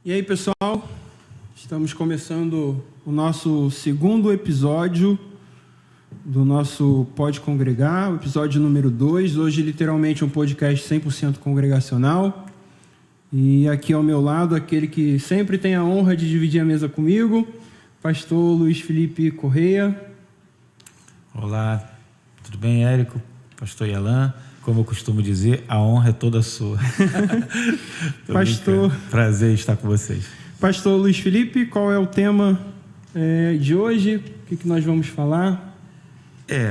E aí, pessoal, estamos começando o nosso segundo episódio do nosso Pode Congregar, o episódio número 2. Hoje, literalmente, um podcast 100% congregacional. E aqui ao meu lado, aquele que sempre tem a honra de dividir a mesa comigo, pastor Luiz Felipe Correia. Olá, tudo bem, Érico? Pastor Yalan. Como eu costumo dizer, a honra é toda sua. Pastor, prazer estar com vocês. Pastor Luiz Felipe, qual é o tema de hoje? O que nós vamos falar?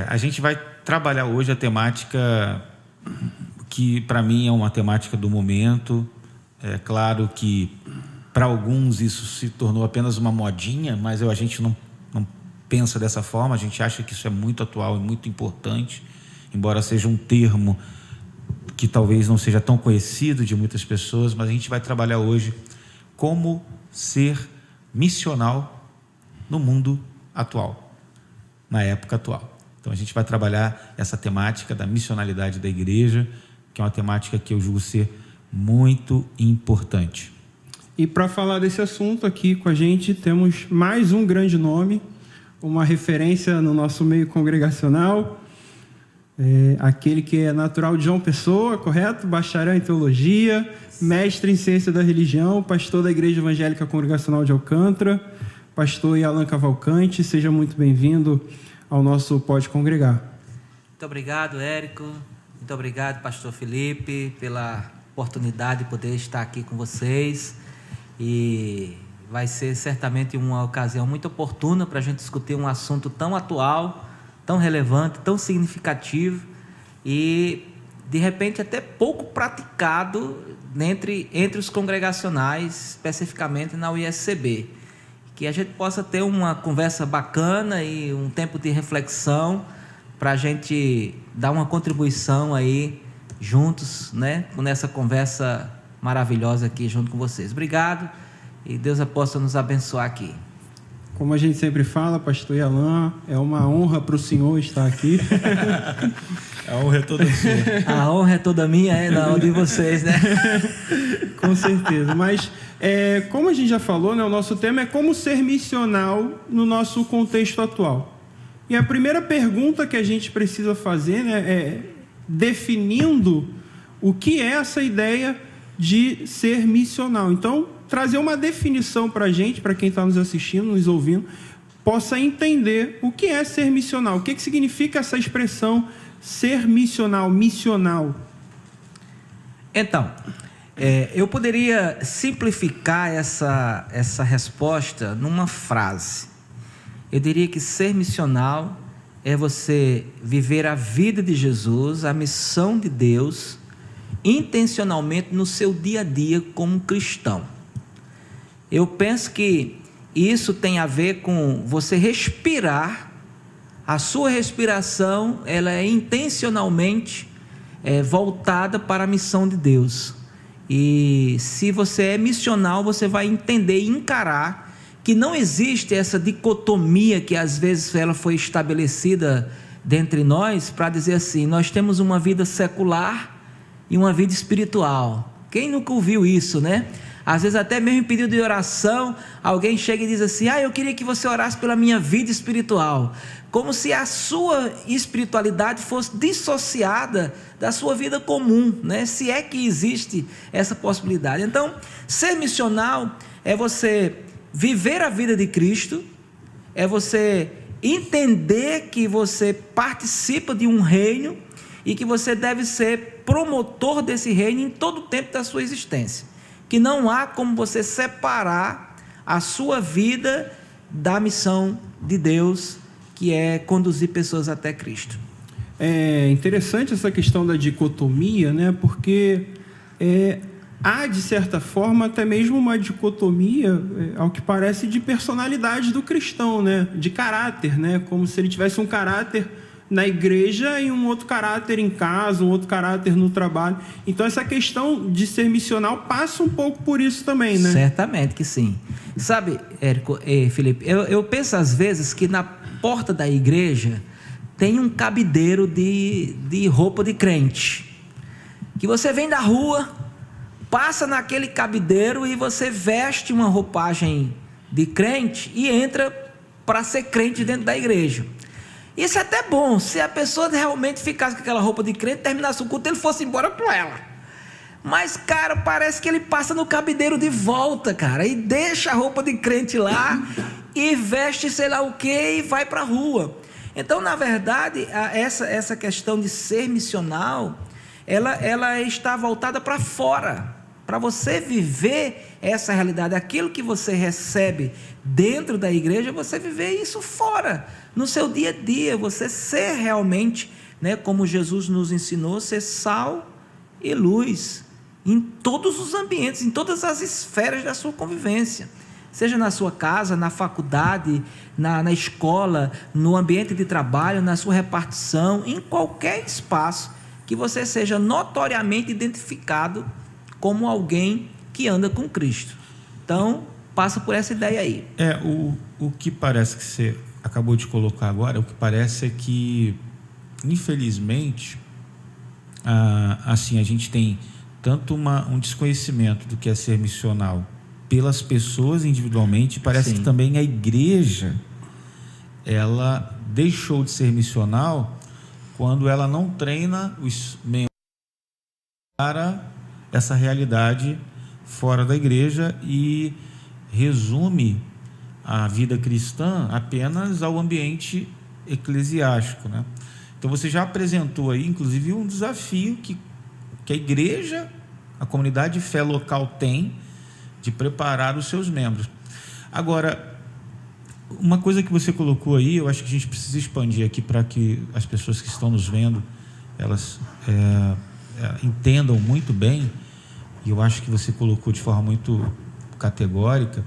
A gente vai trabalhar hoje a temática que, para mim, é uma temática do momento. É claro que, para alguns, isso se tornou apenas uma modinha, mas a gente não pensa dessa forma. A gente acha que isso é muito atual e muito importante, embora seja um termo que talvez não seja tão conhecido de muitas pessoas, mas a gente vai trabalhar hoje como ser missional no mundo atual, na época atual. Então a gente vai trabalhar essa temática da missionalidade da igreja, que é uma temática que eu julgo ser muito importante. E para falar desse assunto aqui com a gente, temos mais um grande nome, uma referência no nosso meio congregacional, aquele que é natural de João Pessoa, correto? Bacharel em teologia, mestre em ciência da religião, pastor da Igreja Evangélica Congregacional de Alcântara, pastor Yalan Cavalcante. Seja muito bem-vindo ao nosso Pode Congregar. Muito obrigado, Érico. Muito obrigado, pastor Felipe, pela oportunidade de poder estar aqui com vocês. E vai ser certamente uma ocasião muito oportuna para a gente discutir um assunto tão atual, tão relevante, tão significativo e, de repente, até pouco praticado entre os congregacionais, especificamente na UISCB. Que a gente possa ter uma conversa bacana e um tempo de reflexão para a gente dar uma contribuição aí juntos, né, nessa conversa maravilhosa aqui junto com vocês. Obrigado e Deus possa nos abençoar aqui. Como a gente sempre fala, pastor Yalan, é uma honra para o senhor estar aqui. A honra é toda sua. A honra é toda minha, não de vocês, né? Com certeza. Mas, como a gente já falou, né, o nosso tema é como ser missional no nosso contexto atual. E a primeira pergunta que a gente precisa fazer, né, é definindo o que é essa ideia de ser missional. Então, trazer uma definição para a gente, para quem está nos assistindo, nos ouvindo, possa entender o que é ser missional, o que significa essa expressão ser missional, missional. Então, eu poderia simplificar essa resposta numa frase. Eu diria que ser missional é você viver a vida de Jesus, a missão de Deus, intencionalmente no seu dia a dia como cristão. Eu penso que isso tem a ver com você respirar. A sua respiração, ela é intencionalmente voltada para a missão de Deus. E se você é missional, você vai entender e encarar que não existe essa dicotomia que às vezes ela foi estabelecida dentre nós para dizer assim: nós temos uma vida secular e uma vida espiritual. Quem nunca ouviu isso, né? Às vezes até mesmo em pedido de oração, alguém chega e diz assim: eu queria que você orasse pela minha vida espiritual. Como se a sua espiritualidade fosse dissociada da sua vida comum, né? Se é que existe essa possibilidade. Então, ser missional é você viver a vida de Cristo, é você entender que você participa de um reino e que você deve ser promotor desse reino em todo o tempo da sua existência. Que não há como você separar a sua vida da missão de Deus, que é conduzir pessoas até Cristo. É interessante essa questão da dicotomia, né? Porque há, de certa forma, até mesmo uma dicotomia, ao que parece, de personalidade do cristão, né? De caráter, né? Como se ele tivesse um caráter na igreja e um outro caráter em casa, um outro caráter no trabalho. Então essa questão de ser missional passa um pouco por isso também, né? Certamente que sim. Sabe, Érico, Felipe, eu penso às vezes que na porta da igreja tem um cabideiro de roupa de crente, que você vem da rua, passa naquele cabideiro e você veste uma roupagem de crente e entra para ser crente dentro da igreja. Isso é até bom, se a pessoa realmente ficasse com aquela roupa de crente, terminasse o culto, ele fosse embora com ela. Mas, cara, parece que ele passa no cabideiro de volta, cara, e deixa a roupa de crente lá e veste sei lá o que e vai para a rua. Então, na verdade, essa questão de ser missional, ela está voltada para fora, para você viver essa realidade. Aquilo que você recebe dentro da igreja, você viver isso fora, no seu dia a dia, você ser realmente, né, como Jesus nos ensinou, ser sal e luz em todos os ambientes, em todas as esferas da sua convivência, seja na sua casa, na faculdade, na escola, no ambiente de trabalho, na sua repartição, em qualquer espaço, que você seja notoriamente identificado como alguém que anda com Cristo. Então, passa por essa ideia aí. O que parece que você acabou de colocar agora, o que parece é que, infelizmente, assim, a gente tem tanto um desconhecimento do que é ser missional pelas pessoas individualmente, parece que também a igreja, ela deixou de ser missional quando ela não treina os membros para essa realidade fora da igreja e resume a vida cristã apenas ao ambiente eclesiástico, né? Então você já apresentou aí, inclusive, um desafio que a igreja, a comunidade de fé local tem de preparar os seus membros. Agora, uma coisa que você colocou aí, eu acho que a gente precisa expandir aqui para que as pessoas que estão nos vendo, elas entendam muito bem, e eu acho que você colocou de forma muito categórica,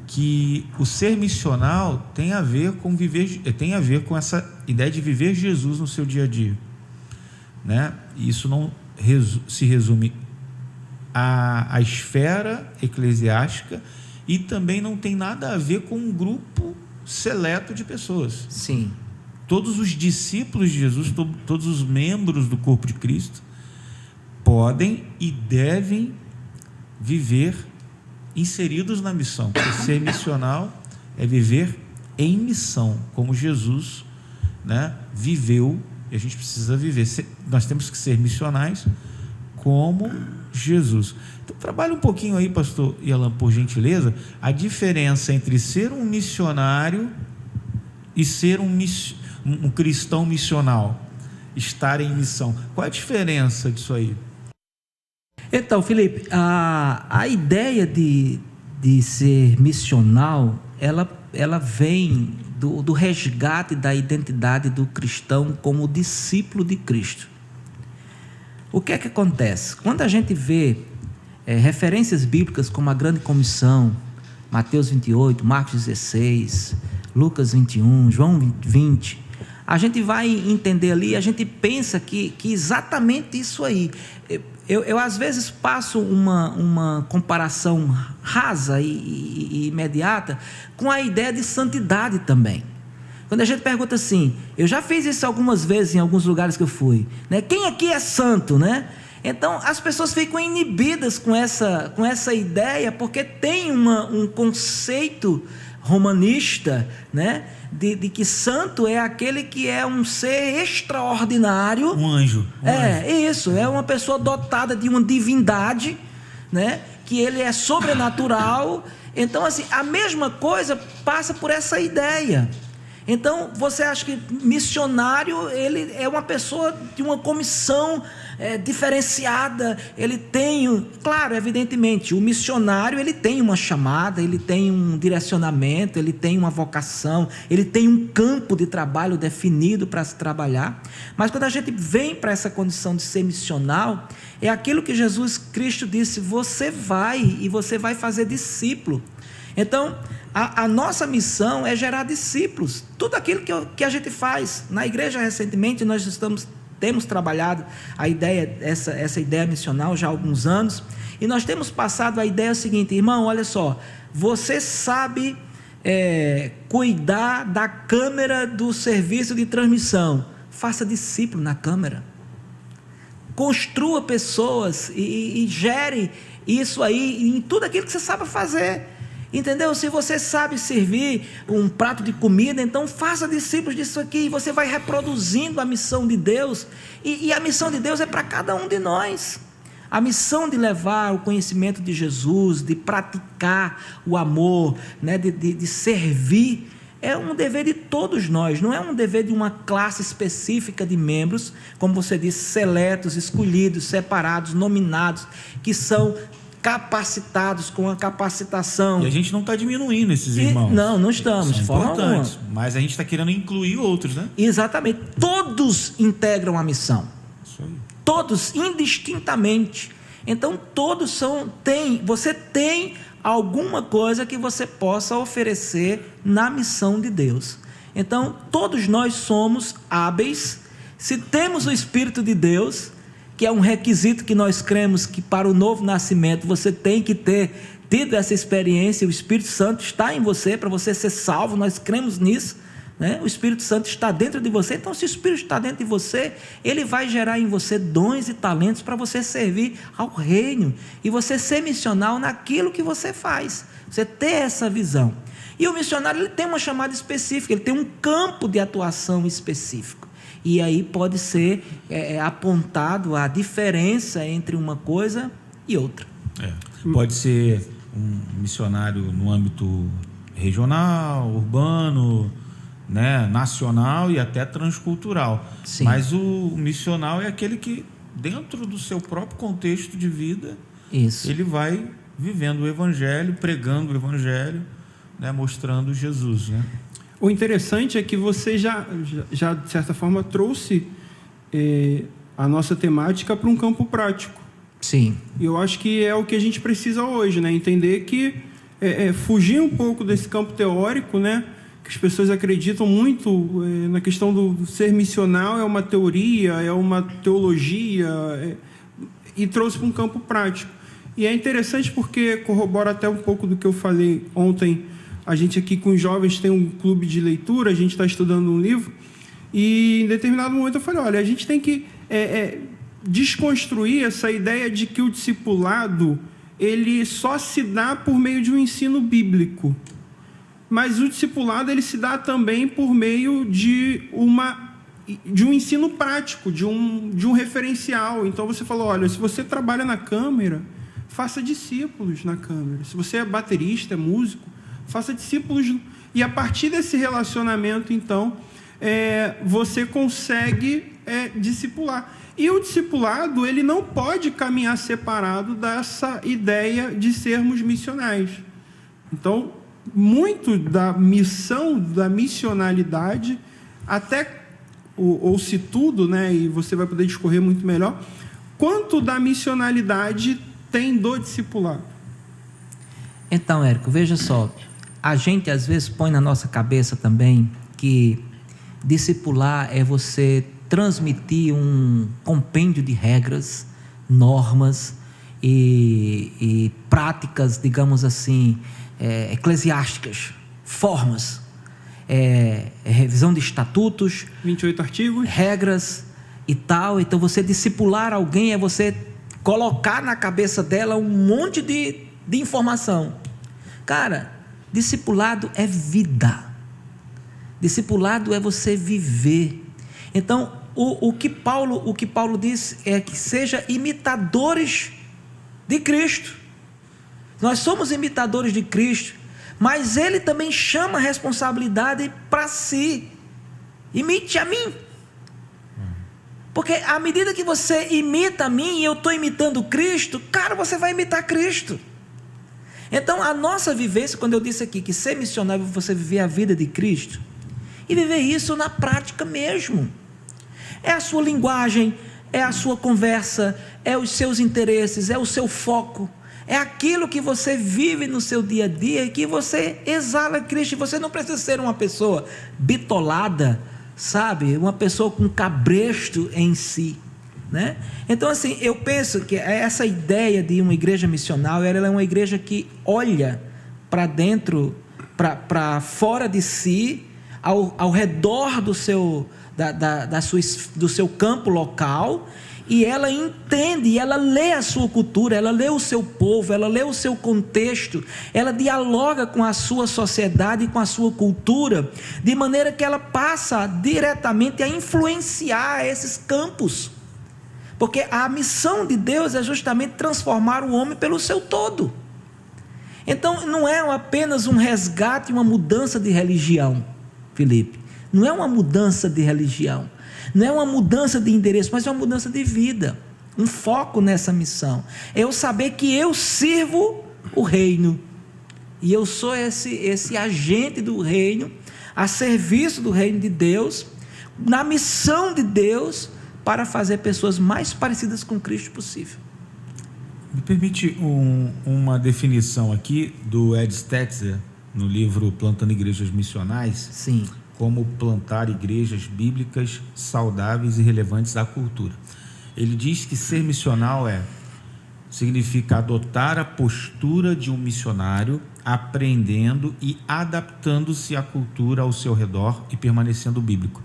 que o ser missional tem a ver com essa ideia de viver Jesus no seu dia a dia, né? Isso não se resume à esfera eclesiástica e também não tem nada a ver com um grupo seleto de pessoas. Sim. Todos os discípulos de Jesus, todos os membros do corpo de Cristo podem e devem viver inseridos na missão, porque ser missional é viver em missão, como Jesus, né, viveu, e a gente precisa viver. Nós temos que ser missionais como Jesus. Então, trabalhe um pouquinho aí, pastor Yalan, por gentileza, a diferença entre ser um missionário e ser um cristão missional, estar em missão. Qual é a diferença disso aí? Então, Felipe, a ideia de ser missional, ela vem do resgate da identidade do cristão como discípulo de Cristo. O que é que acontece? Quando a gente vê referências bíblicas como a Grande Comissão, Mateus 28, Marcos 16, Lucas 21, João 20, a gente vai entender ali, a gente pensa que exatamente isso aí. Eu às vezes passo uma comparação rasa e imediata com a ideia de santidade também. Quando a gente pergunta assim, eu já fiz isso algumas vezes em alguns lugares que eu fui, né? Quem aqui é santo, né? Então as pessoas ficam inibidas com essa ideia, porque tem um conceito romanista, né? De que santo é aquele que é um ser extraordinário. Um anjo. Isso, é uma pessoa dotada de uma divindade, né? Que ele é sobrenatural. Então, assim, a mesma coisa passa por essa ideia. Então, você acha que missionário, ele é uma pessoa de uma comissão diferenciada, ele tem, claro, evidentemente, o missionário, ele tem uma chamada, ele tem um direcionamento, ele tem uma vocação, ele tem um campo de trabalho definido para se trabalhar, mas quando a gente vem para essa condição de ser missional, é aquilo que Jesus Cristo disse, você vai e você vai fazer discípulo. Então, a nossa missão é gerar discípulos. Tudo aquilo que a gente faz. Na igreja, recentemente, nós temos trabalhado a ideia, essa ideia missional já há alguns anos, e nós temos passado a ideia seguinte, irmão, olha só, você sabe cuidar da câmera do serviço de transmissão, faça discípulo na câmera. construa pessoas e gere isso aí em tudo aquilo que você sabe fazer. Entendeu? Se você sabe servir um prato de comida, então faça discípulos disso aqui, e você vai reproduzindo a missão de Deus, e a missão de Deus é para cada um de nós. A missão de levar o conhecimento de Jesus, de praticar o amor, né, de servir, é um dever de todos nós, não é um dever de uma classe específica de membros, como você disse, seletos, escolhidos, separados, nominados, que são capacitados com a capacitação. E a gente não está diminuindo esses irmãos. Não estamos, de forma alguma. Mas a gente está querendo incluir outros, né? Exatamente. Todos integram a missão. Isso aí. Todos, indistintamente. Então, todos você tem alguma coisa que você possa oferecer na missão de Deus. Então, todos nós somos hábeis. Se temos o Espírito de Deus, que é um requisito que nós cremos que para o novo nascimento você tem que ter tido essa experiência, o Espírito Santo está em você para você ser salvo, nós cremos nisso, né? O Espírito Santo está dentro de você, então se o Espírito está dentro de você, ele vai gerar em você dons e talentos para você servir ao reino, e você ser missional naquilo que você faz, você ter essa visão. E o missionário, ele tem uma chamada específica, ele tem um campo de atuação específico. E aí pode ser apontado a diferença entre uma coisa e outra. Pode ser um missionário no âmbito regional, urbano, né, nacional e até transcultural. Sim. Mas o missional é aquele que, dentro do seu próprio contexto de vida, Isso. ele vai vivendo o Evangelho, pregando o Evangelho, né, mostrando Jesus, né? O interessante é que você já de certa forma, trouxe a nossa temática para um campo prático. Sim. E eu acho que é o que a gente precisa hoje, né? Entender que fugir um pouco desse campo teórico, né? Que as pessoas acreditam muito na questão do ser missional, é uma teoria, é uma teologia, e trouxe para um campo prático. E é interessante porque corrobora até um pouco do que eu falei ontem. A gente aqui com os jovens tem um clube de leitura, a gente está estudando um livro, e em determinado momento eu falei, olha, a gente tem que desconstruir essa ideia de que o discipulado ele só se dá por meio de um ensino bíblico, mas o discipulado ele se dá também por meio de um ensino prático, de um referencial. Então você falou, olha, se você trabalha na câmara, faça discípulos na câmara. Se você é baterista, é músico, faça discípulos, e a partir desse relacionamento, então, você consegue discipular. E o discipulado, ele não pode caminhar separado dessa ideia de sermos missionais. Então, muito da missão, da missionalidade, até, ou se tudo, né, e você vai poder discorrer muito melhor, quanto da missionalidade tem do discipulado? Então, Érico, veja só, a gente às vezes põe na nossa cabeça também que discipular é você transmitir um compêndio de regras, normas e práticas, digamos assim, eclesiásticas, formas, revisão de estatutos, 28 artigos, regras e tal. Então, você discipular alguém é você colocar na cabeça dela um monte de informação. Cara, discipulado é vida. Discipulado é você viver. Então, o que Paulo diz é que seja imitadores de Cristo. Nós somos imitadores de Cristo, mas ele também chama a responsabilidade para si. Imite a mim. Porque à medida que você imita a mim e eu estou imitando Cristo, cara, você vai imitar Cristo. Então, a nossa vivência, quando eu disse aqui que ser missionário é você viver a vida de Cristo, e viver isso na prática mesmo. É a sua linguagem, é a sua conversa, é os seus interesses, é o seu foco, é aquilo que você vive no seu dia a dia e que você exala Cristo. Você não precisa ser uma pessoa bitolada, sabe? Uma pessoa com cabresto em si, né? Então, assim, eu penso que essa ideia de uma igreja missional, ela é uma igreja que olha para dentro, para fora de si, ao redor do seu do seu campo local, e ela entende, ela lê a sua cultura, ela lê o seu povo, ela lê o seu contexto, ela dialoga com a sua sociedade e com a sua cultura, de maneira que ela passa diretamente a influenciar esses campos, porque a missão de Deus é justamente transformar o homem pelo seu todo. Então não é apenas um resgate, uma mudança de religião, Felipe, não é uma mudança de religião, não é uma mudança de endereço, mas é uma mudança de vida, um foco nessa missão. É eu saber que eu sirvo o reino, e eu sou esse agente do reino, a serviço do reino de Deus, na missão de Deus, para fazer pessoas mais parecidas com Cristo possível. Me permite uma definição aqui do Ed Stetzer, no livro Plantando Igrejas Missionais. Sim. Como plantar igrejas bíblicas saudáveis e relevantes à cultura. Ele diz que ser missional significa adotar a postura de um missionário, aprendendo e adaptando-se à cultura ao seu redor e permanecendo bíblico.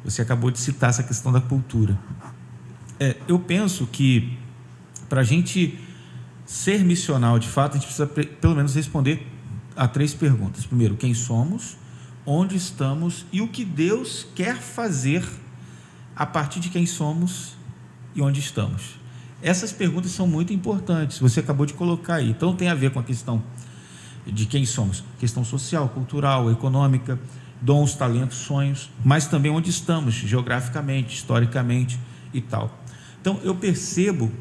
Você acabou de citar essa questão da cultura. Eu penso que para a gente ser missional de fato, a gente precisa pelo menos responder a 3 perguntas. Primeiro, quem somos? Onde estamos e o que Deus quer fazer a partir de quem somos e onde estamos. Essas perguntas são muito importantes, você acabou de colocar aí. Então tem a ver com a questão de quem somos, questão social, cultural, econômica, dons, talentos, sonhos, mas também onde estamos, geograficamente, historicamente e tal. Então eu percebo,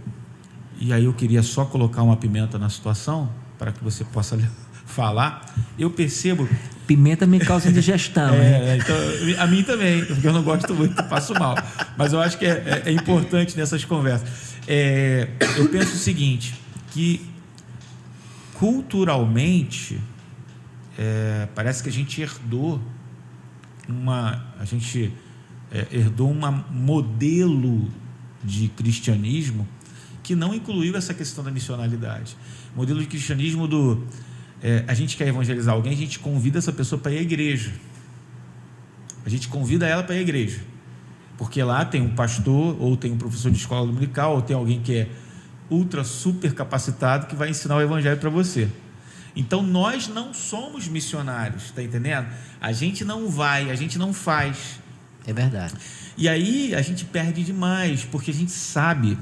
e aí eu queria só colocar uma pimenta na situação, para que você possa falar, eu percebo... Pimenta me causa indigestão. Então, a mim também, porque eu não gosto muito, passo mal. Mas eu acho que é importante nessas conversas. Eu penso o seguinte, que culturalmente, parece que a gente herdou um modelo de cristianismo que não incluiu essa questão da missionalidade. Modelo de cristianismo a gente quer evangelizar alguém, a gente convida essa pessoa para ir à igreja. A gente convida ela para ir à igreja. Porque lá tem um pastor, ou tem um professor de escola dominical, ou tem alguém que é ultra, super capacitado que vai ensinar o evangelho para você. Então, nós não somos missionários, está entendendo? A gente não vai, a gente não faz. É verdade. E aí, a gente perde demais, porque a gente sabe,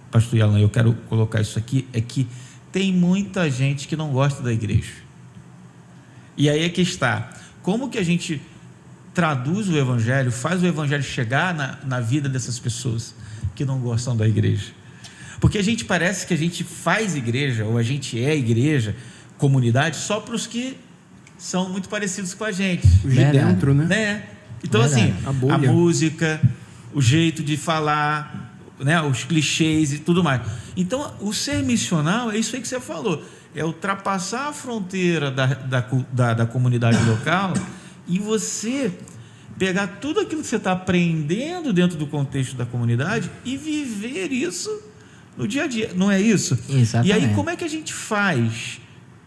pastor Yalan, eu quero colocar isso aqui, é que tem muita gente que não gosta da igreja. E aí é que está. Como que a gente traduz o evangelho, faz o evangelho chegar na vida dessas pessoas que não gostam da igreja? Porque a gente parece que a gente faz igreja, ou a gente é igreja, comunidade, só para os que são muito parecidos com a gente. Os de dentro, né? Então, assim, a música, o jeito de falar, né, os clichês e tudo mais. Então, o ser missional é isso aí que você falou, é ultrapassar a fronteira da comunidade local e você pegar tudo aquilo que você está aprendendo dentro do contexto da comunidade e viver isso no dia a dia, não é isso? Exatamente. E aí, como é que a gente faz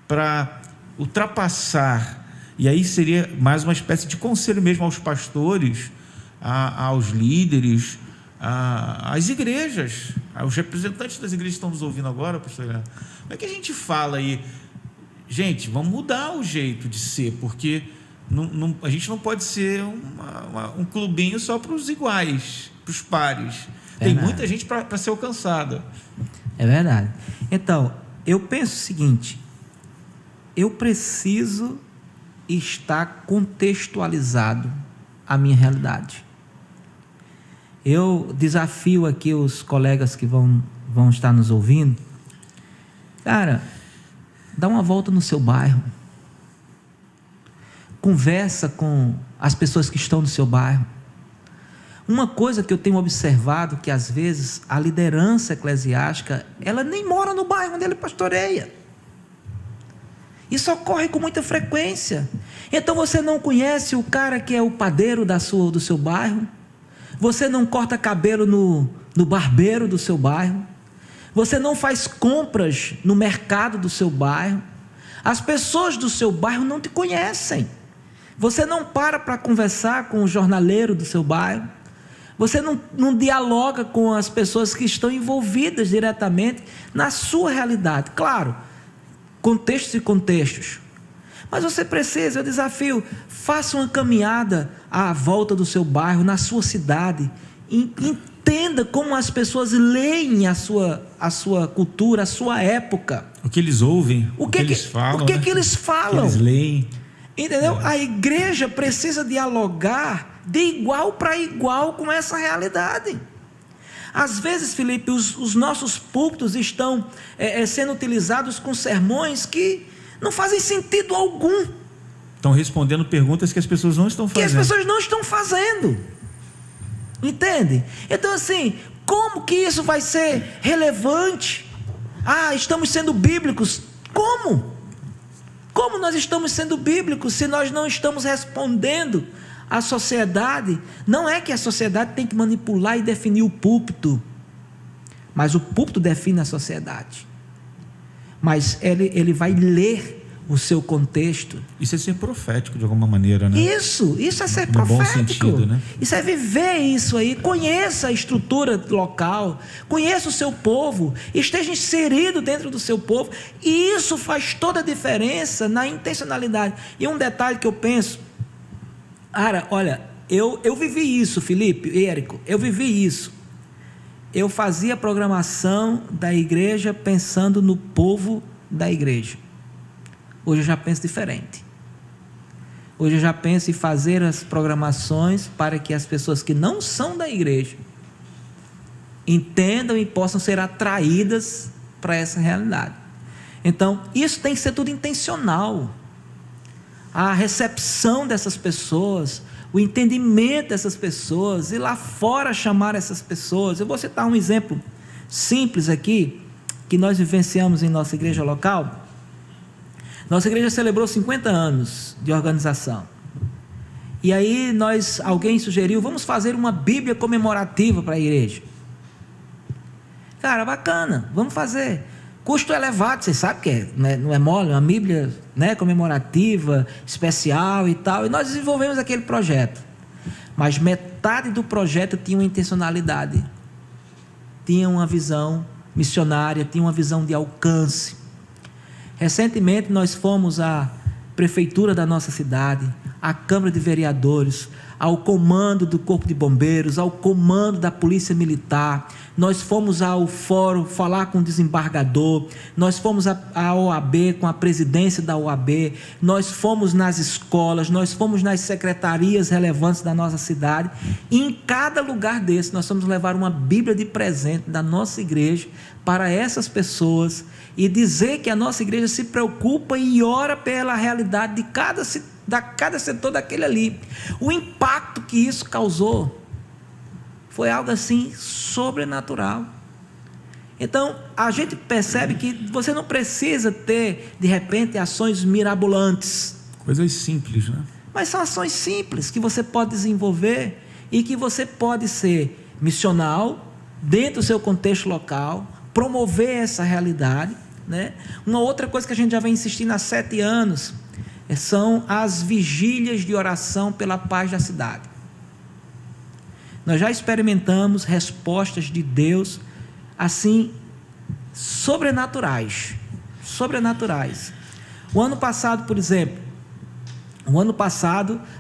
para ultrapassar? E aí seria mais uma espécie de conselho mesmo aos pastores, aos líderes, às igrejas, aos representantes das igrejas que estão nos ouvindo agora, pastor Leandro. Como é que a gente fala aí? Gente, vamos mudar o jeito de ser, porque a gente não pode ser um clubinho só para os iguais, para os pares. Tem muita gente para ser alcançada. É verdade. Então, eu penso o seguinte, eu preciso estar contextualizado à minha realidade. Eu desafio aqui os colegas que vão estar nos ouvindo. Cara, dá uma volta no seu bairro. Conversa com as pessoas que estão no seu bairro. Uma coisa que eu tenho observado, que às vezes a liderança eclesiástica, ela nem mora no bairro onde ele pastoreia. Isso ocorre com muita frequência. Então você não conhece o cara que é o padeiro do seu bairro? Você não corta cabelo no barbeiro do seu bairro? Você não faz compras no mercado do seu bairro? As pessoas do seu bairro não te conhecem. Você não para conversar com o jornaleiro do seu bairro. Você não dialoga com as pessoas que estão envolvidas diretamente na sua realidade. Claro, contextos e contextos. Mas você precisa, eu desafio, faça uma caminhada à volta do seu bairro, na sua cidade. Entenda como as pessoas leem a sua cultura, a sua época. O que eles ouvem, o que eles falam. O que eles falam. O que eles leem. Entendeu? A igreja precisa dialogar de igual para igual com essa realidade. Às vezes, Felipe, os nossos púlpitos estão sendo utilizados com sermões que não fazem sentido algum. Estão respondendo perguntas que as pessoas não estão fazendo. Que as pessoas não estão fazendo. Entende? Então, assim, como que isso vai ser relevante? Estamos sendo bíblicos. Como? Como nós estamos sendo bíblicos se nós não estamos respondendo à sociedade? Não é que a sociedade tem que manipular e definir o púlpito, mas o púlpito define a sociedade. Mas ele vai ler o seu contexto. Isso é ser profético de alguma maneira, né? Isso é ser no profético. Bom sentido, né? Isso é viver isso aí. Conheça a estrutura local, conheça o seu povo, esteja inserido dentro do seu povo, e isso faz toda a diferença na intencionalidade. E um detalhe que eu penso, olha, eu vivi isso, Felipe e Érico, eu vivi isso. Eu fazia a programação da igreja pensando no povo da igreja. Hoje eu já penso diferente. Hoje eu já penso em fazer as programações para que as pessoas que não são da igreja entendam e possam ser atraídas para essa realidade. Então, isso tem que ser tudo intencional. A recepção dessas pessoas, o entendimento dessas pessoas, e lá fora chamar essas pessoas. Eu vou citar um exemplo simples aqui, que nós vivenciamos em nossa igreja local. Nossa igreja celebrou 50 anos de organização. E aí alguém sugeriu, vamos fazer uma Bíblia comemorativa para a igreja. Cara, bacana, vamos fazer. Custo elevado, você sabe que não é mole, uma Bíblia, né, comemorativa, especial e tal. E nós desenvolvemos aquele projeto. Mas metade do projeto tinha uma intencionalidade. Tinha uma visão missionária, tinha uma visão de alcance. Recentemente nós fomos à prefeitura da nossa cidade, à Câmara de Vereadores, ao comando do Corpo de Bombeiros, ao comando da Polícia Militar. Nós fomos ao fórum falar com o desembargador, nós fomos à OAB com a presidência da OAB, nós fomos nas escolas, nós fomos nas secretarias relevantes da nossa cidade, e em cada lugar desse nós fomos levar uma Bíblia de presente da nossa igreja para essas pessoas e dizer que a nossa igreja se preocupa e ora pela realidade de cada setor daquele ali. O impacto que isso causou foi algo assim sobrenatural. Então a gente percebe que você não precisa ter de repente ações mirabolantes, coisas simples, né? Mas são ações simples que você pode desenvolver e que você pode ser missional dentro do seu contexto local, promover essa realidade, né? Uma outra coisa que a gente já vem insistindo há 7 anos são as vigílias de oração pela paz da cidade. Nós já experimentamos respostas de Deus assim sobrenaturais. O ano passado, por exemplo,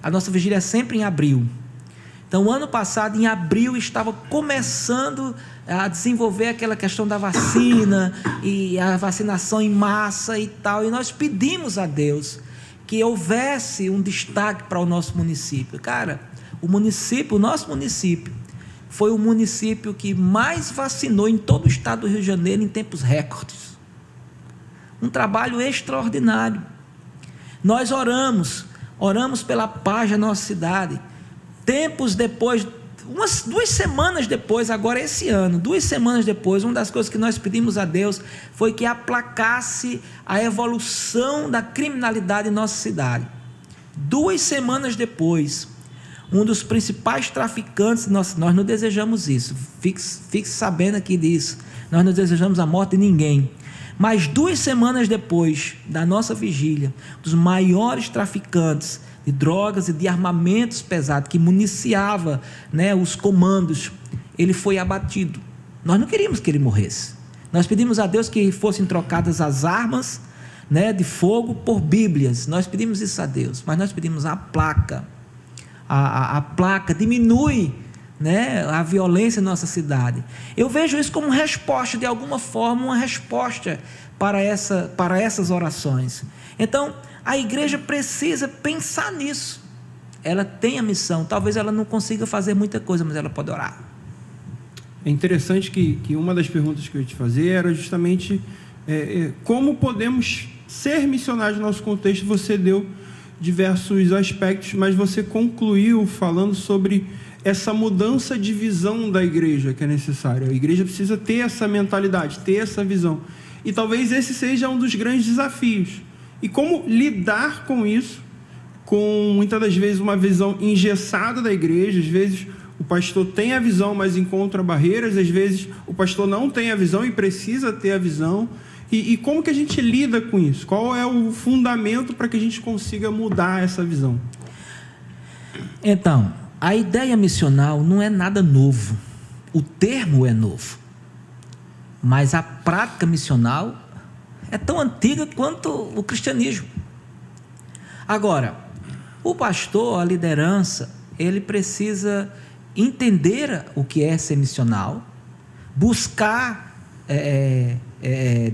a nossa vigília é sempre em abril. Então, o ano passado, em abril, estava começando a desenvolver aquela questão da vacina e a vacinação em massa e tal. E nós pedimos a Deus que houvesse um destaque para o nosso município. Cara, o nosso município, foi o município que mais vacinou em todo o estado do Rio de Janeiro em tempos recordes. Um trabalho extraordinário. Nós oramos pela paz da nossa cidade. Tempos depois, 2 semanas depois, agora esse ano, 2 semanas depois, uma das coisas que nós pedimos a Deus foi que aplacasse a evolução da criminalidade em nossa cidade. 2 semanas depois, um dos principais traficantes, nós não desejamos isso, fique sabendo aqui disso, nós não desejamos a morte de ninguém, mas 2 semanas depois da nossa vigília, dos maiores traficantes de drogas e de armamentos pesados, que municiava, né, os comandos, ele foi abatido. Nós não queríamos que ele morresse. Nós pedimos a Deus que fossem trocadas as armas, né, de fogo por Bíblias. Nós pedimos isso a Deus, mas nós pedimos a placa. A placa diminui, né, a violência em nossa cidade. Eu vejo isso como resposta, de alguma forma, uma resposta para essas orações. Então, a igreja precisa pensar nisso. Ela tem a missão, talvez ela não consiga fazer muita coisa, mas ela pode orar. É interessante que uma das perguntas que eu ia te fazer era justamente como podemos ser missionários no nosso contexto. Você deu diversos aspectos, mas você concluiu falando sobre essa mudança de visão da igreja que é necessária. A igreja precisa ter essa mentalidade, ter essa visão. E talvez esse seja um dos grandes desafios. E como lidar com isso, com muitas das vezes uma visão engessada da igreja. Às vezes o pastor tem a visão, mas encontra barreiras. Às vezes o pastor não tem a visão e precisa ter a visão. E como que a gente lida com isso? Qual é o fundamento para que a gente consiga mudar essa visão? Então, a ideia missional não é nada novo. O termo é novo. Mas a prática missional é tão antiga quanto o cristianismo. Agora, o pastor, a liderança, ele precisa entender o que é ser missional, buscar,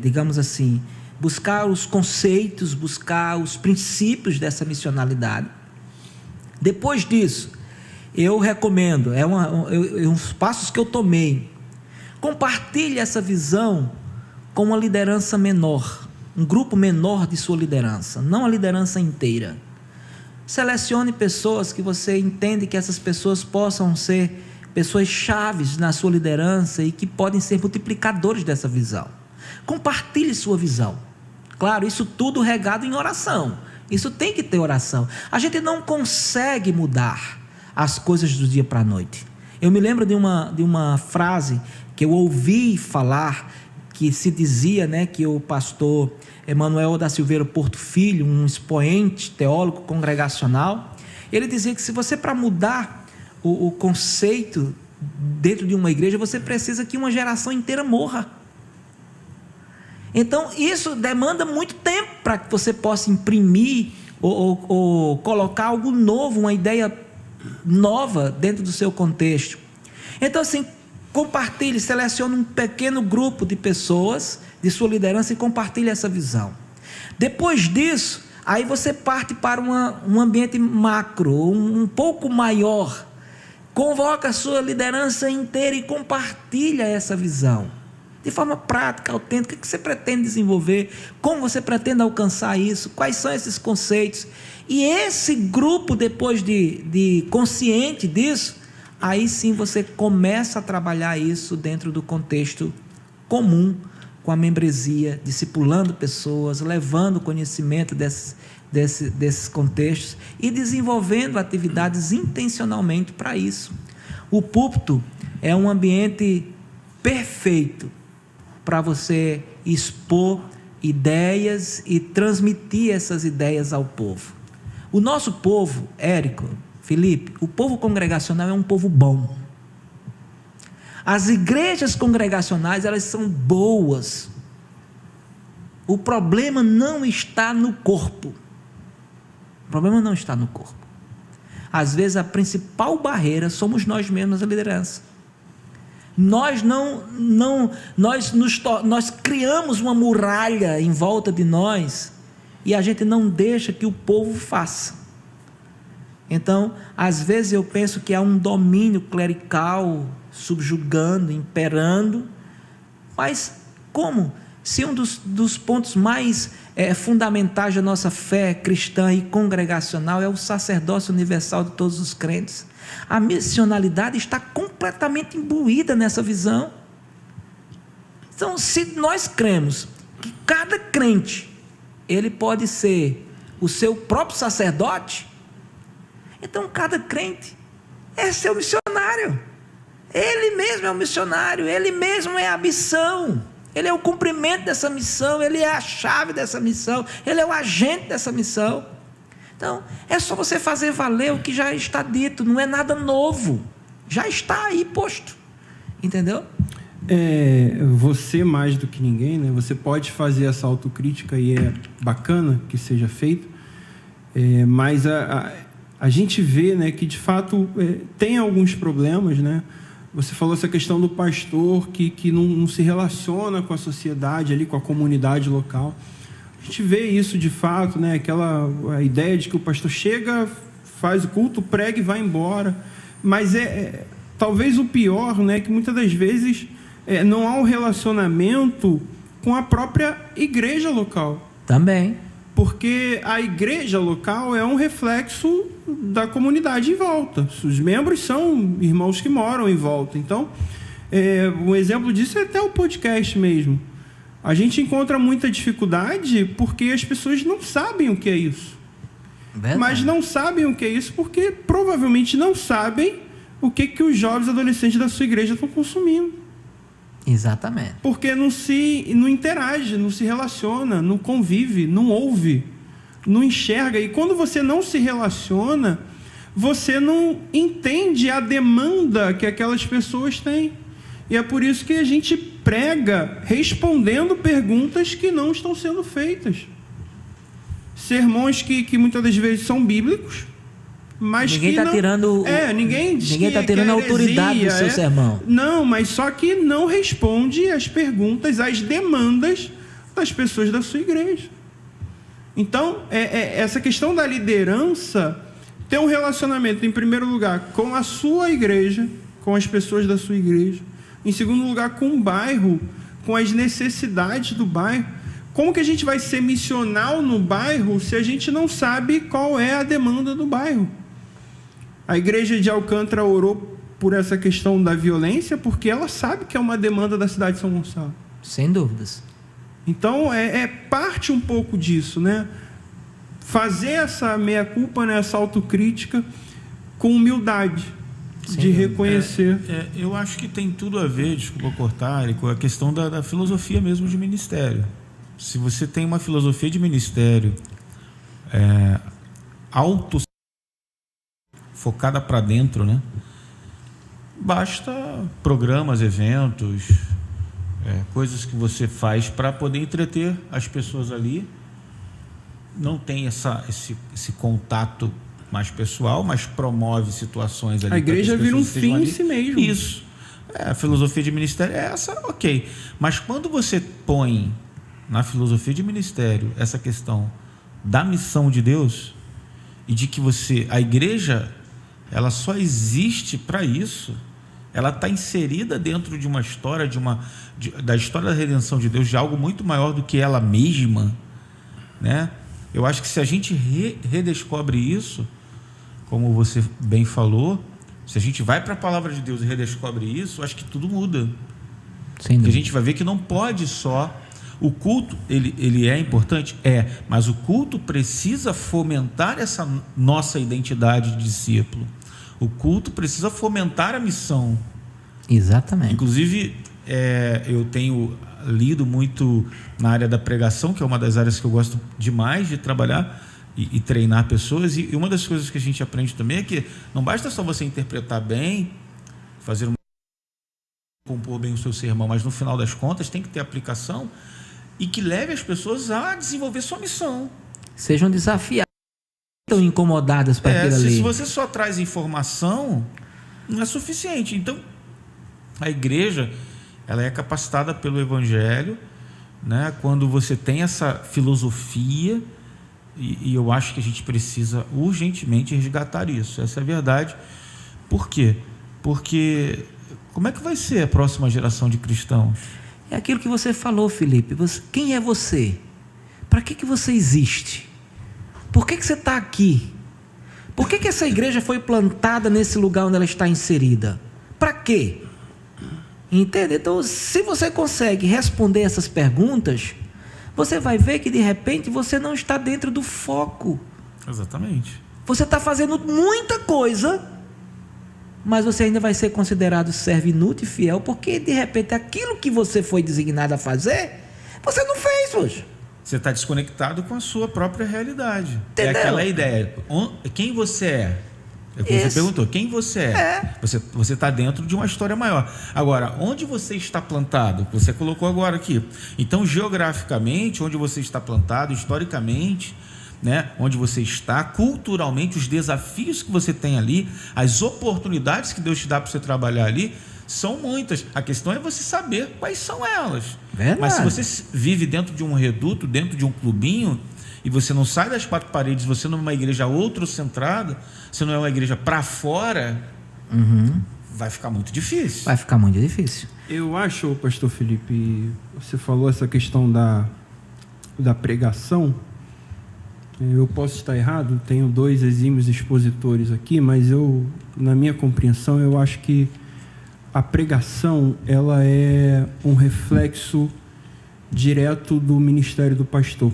digamos assim, buscar os conceitos, buscar os princípios dessa missionalidade. Depois disso, eu recomendo, uns passos que eu tomei, compartilhe essa visão com uma liderança menor, um grupo menor de sua liderança, não a liderança inteira. Selecione pessoas que você entende que essas pessoas possam ser pessoas chaves na sua liderança e que podem ser multiplicadores dessa visão. Compartilhe sua visão. Claro, isso tudo regado em oração. Isso tem que ter oração. A gente não consegue mudar as coisas do dia para a noite. Eu me lembro de uma frase que eu ouvi falar, que se dizia, né, que o pastor Emanuel da Silveira Porto Filho, um expoente teólogo congregacional, ele dizia que se você, para mudar o conceito dentro de uma igreja, você precisa que uma geração inteira morra. Então isso demanda muito tempo para que você possa imprimir ou colocar algo novo, uma ideia nova dentro do seu contexto. Então, assim, compartilhe, selecione um pequeno grupo de pessoas de sua liderança e compartilhe essa visão. Depois disso, aí você parte para um ambiente macro, um pouco maior. Convoca a sua liderança inteira e compartilha essa visão. De forma prática, autêntica, o que você pretende desenvolver, como você pretende alcançar isso, quais são esses conceitos. E esse grupo, depois de consciente disso, aí sim você começa a trabalhar isso dentro do contexto comum, com a membresia, discipulando pessoas, levando conhecimento desses contextos e desenvolvendo atividades intencionalmente para isso. O púlpito é um ambiente perfeito para você expor ideias e transmitir essas ideias ao povo. O nosso povo, Érico, Felipe, o povo congregacional é um povo bom. As igrejas congregacionais, elas são boas. O problema não está no corpo. O problema não está no corpo. Às vezes a principal barreira somos nós mesmos, a liderança. Nós criamos uma muralha em volta de nós e a gente não deixa que o povo faça. Então, às vezes eu penso que há um domínio clerical subjugando, imperando, mas como? Se um dos pontos mais fundamentais da nossa fé cristã e congregacional é o sacerdócio universal de todos os crentes, a missionalidade está completamente imbuída nessa visão. Então, se nós cremos que cada crente, ele pode ser o seu próprio sacerdote, então cada crente é seu missionário. Ele mesmo é o missionário, ele mesmo é a missão, ele é o cumprimento dessa missão, ele é a chave dessa missão, ele é o agente dessa missão. Então, é só você fazer valer o que já está dito, não é nada novo. Já está aí posto. Entendeu? Você, mais do que ninguém, né? Você pode fazer essa autocrítica e é bacana que seja feito, mas a gente vê, né, que de fato tem alguns problemas, né? Você falou essa questão do pastor que não se relaciona com a sociedade ali, com a comunidade local. A gente vê isso de fato, né? A ideia de que o pastor chega, faz o culto, prega e vai embora. Mas talvez o pior, né? Que muitas das vezes não há um relacionamento com a própria igreja local. Também. Porque a igreja local é um reflexo da comunidade em volta. Os membros são irmãos que moram em volta. Então, um exemplo disso é até o podcast mesmo. A gente encontra muita dificuldade porque as pessoas não sabem o que é isso. Verdade. Mas não sabem o que é isso porque provavelmente não sabem o que os jovens adolescentes da sua igreja estão consumindo. Exatamente. Porque não interage, não se relaciona, não convive, não ouve, não enxerga. E quando você não se relaciona, você não entende a demanda que aquelas pessoas têm. E é por isso que a gente prega respondendo perguntas que não estão sendo feitas. Sermões que muitas das vezes são bíblicos, mas ninguém está tirando ninguém está tirando a autoridade do seu sermão. Não, mas só que não responde às perguntas, às demandas das pessoas da sua igreja. Então, essa questão da liderança ter um relacionamento, em primeiro lugar, com a sua igreja, com as pessoas da sua igreja. Em segundo lugar, com o bairro, com as necessidades do bairro. Como que a gente vai ser missional no bairro se a gente não sabe qual é a demanda do bairro? A igreja de Alcântara orou por essa questão da violência porque ela sabe que é uma demanda da cidade de São Gonçalo. Sem dúvidas. Então, parte um pouco disso, né? Fazer essa meia-culpa, né? Essa autocrítica com humildade. De reconhecer. Eu acho que tem tudo a ver, desculpa cortar, com a questão da filosofia mesmo de ministério. Se você tem uma filosofia de ministério focada para dentro, né? Basta programas, eventos, coisas que você faz para poder entreter as pessoas ali. Não tem esse contato mais pessoal, mas promove situações ali. A igreja vira um fim em si mesmo. Isso. A filosofia de ministério é essa, ok. Mas quando você põe na filosofia de ministério essa questão da missão de Deus e de que a igreja, ela só existe para isso, ela está inserida dentro de uma história, da história da redenção de Deus, de algo muito maior do que ela mesma, né? Eu acho que se a gente redescobre isso, como você bem falou, se a gente vai para a palavra de Deus e redescobre isso, acho que tudo muda. Porque a gente vai ver que não pode só... O culto, ele é importante? Mas o culto precisa fomentar essa nossa identidade de discípulo. O culto precisa fomentar a missão. Exatamente. Inclusive, eu tenho lido muito na área da pregação, que é uma das áreas que eu gosto demais de trabalhar e treinar pessoas, e uma das coisas que a gente aprende também é que não basta só você interpretar bem, compor bem o seu sermão, mas no final das contas tem que ter aplicação e que leve as pessoas a desenvolver sua missão. Sejam desafiadas, estão incomodadas para aquilo ali. Se você só traz informação, não é suficiente. Então, a igreja, ela é capacitada pelo Evangelho, né? Quando você tem essa filosofia, e eu acho que a gente precisa urgentemente resgatar isso. Essa é a verdade. Por quê? Porque como é que vai ser a próxima geração de cristãos? É aquilo que você falou, Felipe. Quem é você? Para que você existe? Por que você está aqui? Por que essa igreja foi plantada nesse lugar onde ela está inserida? Para quê? Entende? Então, se você consegue responder essas perguntas, você vai ver que de repente você não está dentro do foco. Exatamente. Você está fazendo muita coisa, mas você ainda vai ser considerado servo inútil e fiel, porque de repente aquilo que você foi designado a fazer, você não fez hoje. Você está desconectado com a sua própria realidade. Entendeu? É aquela ideia. Quem você é? É como você perguntou, quem você é? Você está dentro de uma história maior. Agora, onde você está plantado? Você colocou agora aqui. Então, geograficamente, onde você está plantado, historicamente, né, onde você está, culturalmente, os desafios que você tem ali, as oportunidades que Deus te dá para você trabalhar ali, são muitas. A questão é você saber quais são elas. Verdade. Mas se você vive dentro de um reduto, dentro de um clubinho, e você não sai das quatro paredes, você não é uma igreja outrocentrada, você não é uma igreja para fora, vai ficar muito difícil. Vai ficar muito difícil. Eu acho, pastor Felipe, você falou essa questão da pregação. Eu posso estar errado, tenho 2 exímios expositores aqui, mas na minha compreensão, eu acho que a pregação, ela é um reflexo direto do ministério do pastor.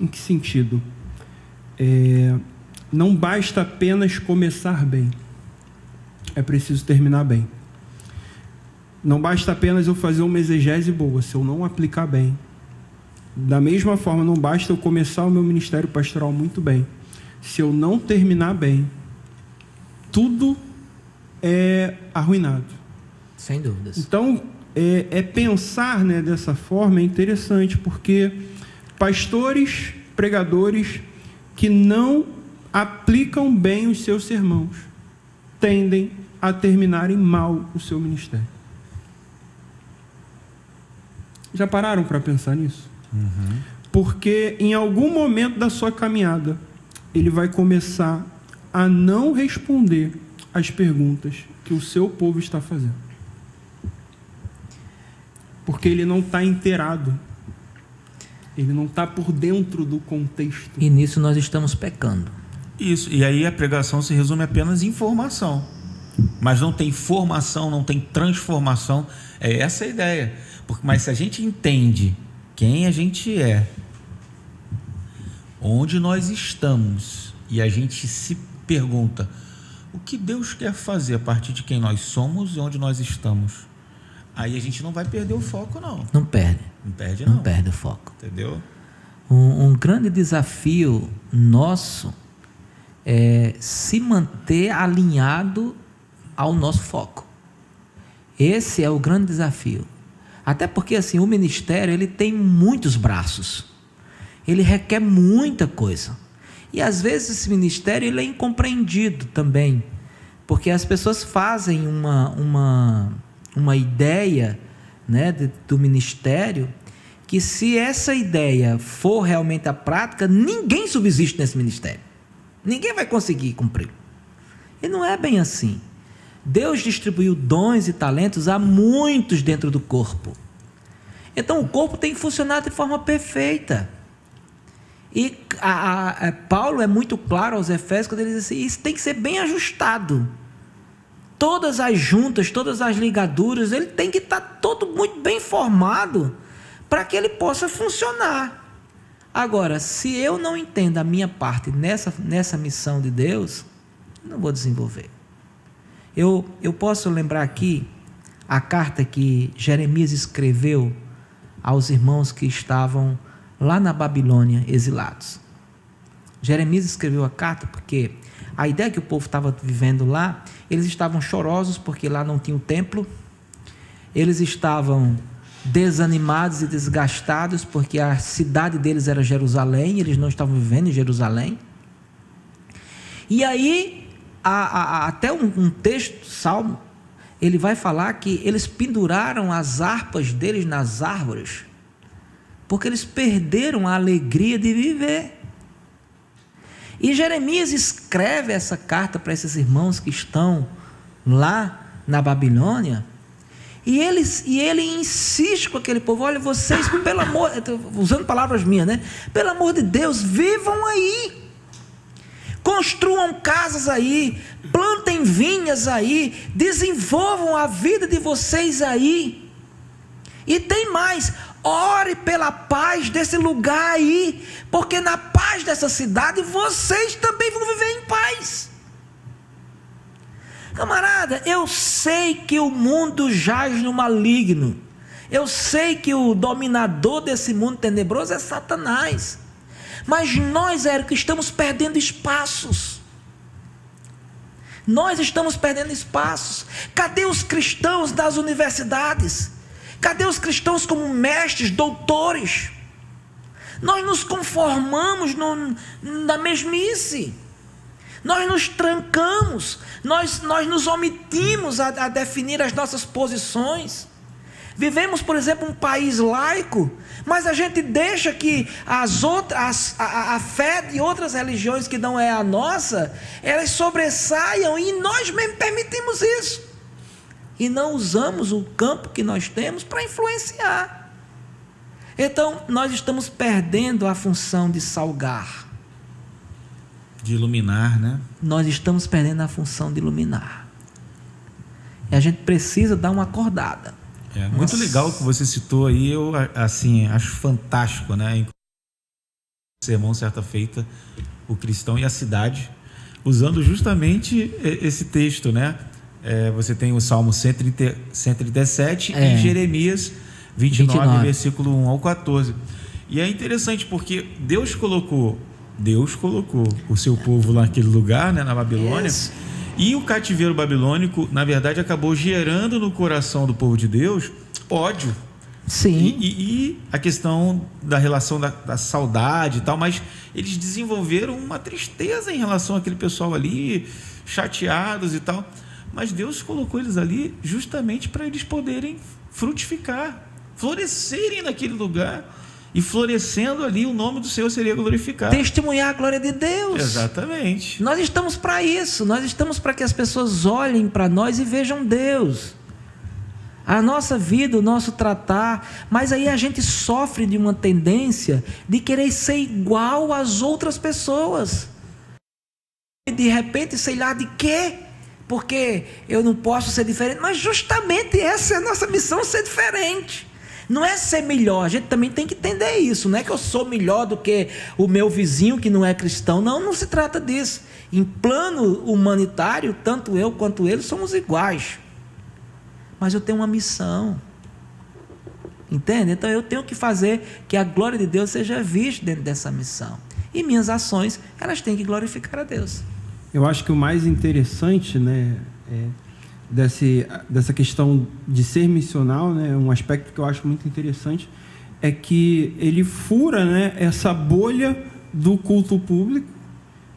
Em que sentido? Não basta apenas começar bem, é preciso terminar bem. Não basta apenas eu fazer uma exegese boa, se eu não aplicar bem. Da mesma forma, não basta eu começar o meu ministério pastoral muito bem, se eu não terminar bem, tudo é arruinado. Sem dúvidas. Então, pensar, né, dessa forma é interessante, porque pastores, pregadores que não aplicam bem os seus sermãos tendem a terminarem mal o seu ministério. Já pararam para pensar nisso? Porque em algum momento da sua caminhada ele vai começar a não responder às perguntas que o seu povo está fazendo, porque ele não está inteirado, ele não está por dentro do contexto. E nisso nós estamos pecando. Isso, e aí a pregação se resume apenas em informação, mas não tem formação, não tem transformação. É essa a ideia. Mas se a gente entende quem a gente é, onde nós estamos, e a gente se pergunta o que Deus quer fazer a partir de quem nós somos e onde nós estamos, aí a gente não vai perder o foco, não. Não perde. Não perde, não. Não perde o foco. Entendeu? Um grande desafio nosso é se manter alinhado ao nosso foco. Esse é o grande desafio. Até porque assim, o ministério ele tem muitos braços. Ele requer muita coisa. E às vezes esse ministério ele é incompreendido também. Porque as pessoas fazem uma ideia, né, do ministério, que se essa ideia for realmente a prática, ninguém subsiste nesse ministério. Ninguém vai conseguir cumprir. E não é bem assim. Deus distribuiu dons e talentos a muitos dentro do corpo. Então o corpo tem que funcionar de forma perfeita. E Paulo é muito claro aos Efésios quando ele diz assim, isso tem que ser bem ajustado. Todas as juntas, todas as ligaduras, ele tem que estar todo muito bem formado para que ele possa funcionar. Agora, se eu não entendo a minha parte nessa missão de Deus, não vou desenvolver. Eu posso lembrar aqui a carta que Jeremias escreveu aos irmãos que estavam lá na Babilônia, exilados. Jeremias escreveu a carta porque a ideia que o povo estava vivendo lá, eles estavam chorosos porque lá não tinha o templo, eles estavam desanimados e desgastados porque a cidade deles era Jerusalém, eles não estavam vivendo em Jerusalém. E aí, até um texto, Salmo, ele vai falar que eles penduraram as harpas deles nas árvores, porque eles perderam a alegria de viver. E Jeremias escreve essa carta para esses irmãos que estão lá na Babilônia, e ele insiste com aquele povo, olha, vocês, pelo amor, usando palavras minhas, né? Pelo amor de Deus, vivam aí, construam casas aí, plantem vinhas aí, desenvolvam a vida de vocês aí. E tem mais, ore pela paz desse lugar aí, porque na paz dessa cidade vocês também vão viver em paz. Camarada, eu sei que o mundo jaz no maligno, Eu sei que o dominador desse mundo tenebroso é Satanás. Mas nós, Érico, estamos perdendo espaços. Nós estamos perdendo espaços. Cadê os cristãos das universidades? Cadê os cristãos como mestres, doutores? Nós nos conformamos na mesmice. Nós nos trancamos. Nós nos omitimos a definir as nossas posições. Vivemos, por exemplo, um país laico, mas a gente deixa que a fé de outras religiões que não é a nossa, elas sobressaiam, e nós mesmo permitimos isso. E não usamos o campo que nós temos para influenciar. Então, nós estamos perdendo a função de salgar. De iluminar, né? Nós estamos perdendo a função de iluminar. E a gente precisa dar uma acordada. É muito legal o que você citou aí, eu assim, acho fantástico, né? Sermão certa feita, o cristão e a cidade, usando justamente esse texto, né? Você tem o Salmo 137 e Jeremias 29, versículo 1 ao 14. E é interessante porque Deus colocou o seu povo lá naquele lugar, né, na Babilônia. Yes. E o cativeiro babilônico, na verdade, acabou gerando no coração do povo de Deus ódio. Sim. E a questão da relação da saudade e tal, mas eles desenvolveram uma tristeza em relação àquele pessoal ali, chateados e tal. Mas Deus colocou eles ali justamente para eles poderem frutificar, florescerem naquele lugar. E florescendo ali, o nome do Senhor seria glorificado. Testemunhar a glória de Deus. Exatamente. Nós estamos para isso. Nós estamos para que as pessoas olhem para nós e vejam Deus. A nossa vida, o nosso tratar. Mas aí a gente sofre de uma tendência de querer ser igual às outras pessoas. E de repente, sei lá de quê? Porque eu não posso ser diferente. Mas justamente essa é a nossa missão, ser diferente. Não é ser melhor, a gente também tem que entender isso. Não é que eu sou melhor do que o meu vizinho que não é cristão. Não se trata disso. Em plano humanitário, tanto eu quanto ele somos iguais. Mas eu tenho uma missão. Entende? Então eu tenho que fazer que a glória de Deus seja vista dentro dessa missão. E minhas ações, elas têm que glorificar a Deus. Eu acho que o mais interessante, né, dessa questão de ser missional, né, um aspecto que eu acho muito interessante, é que ele fura, né, essa bolha do culto público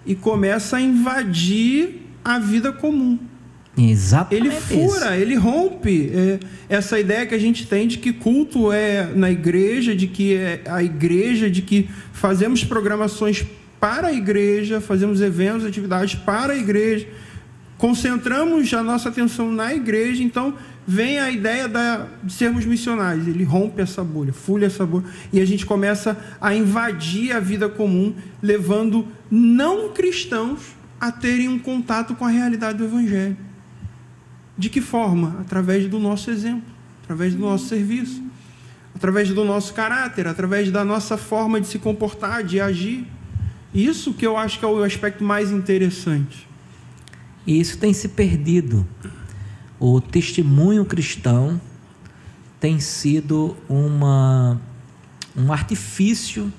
e começa a invadir a vida comum. Exatamente. Ele fura, ele rompe essa ideia que a gente tem de que culto é na igreja, de que é a igreja, de que fazemos programações para a igreja, fazemos eventos, atividades para a igreja, concentramos a nossa atenção na igreja. Então vem a ideia de sermos missionários. Ele rompe essa bolha, fura essa bolha, e a gente começa a invadir a vida comum, levando não cristãos a terem um contato com a realidade do Evangelho. De que forma? Através do nosso exemplo, através do nosso serviço, através do nosso caráter, através da nossa forma de se comportar, de agir. Isso que eu acho que é o aspecto mais interessante. E isso tem se perdido. O testemunho cristão tem sido um artifício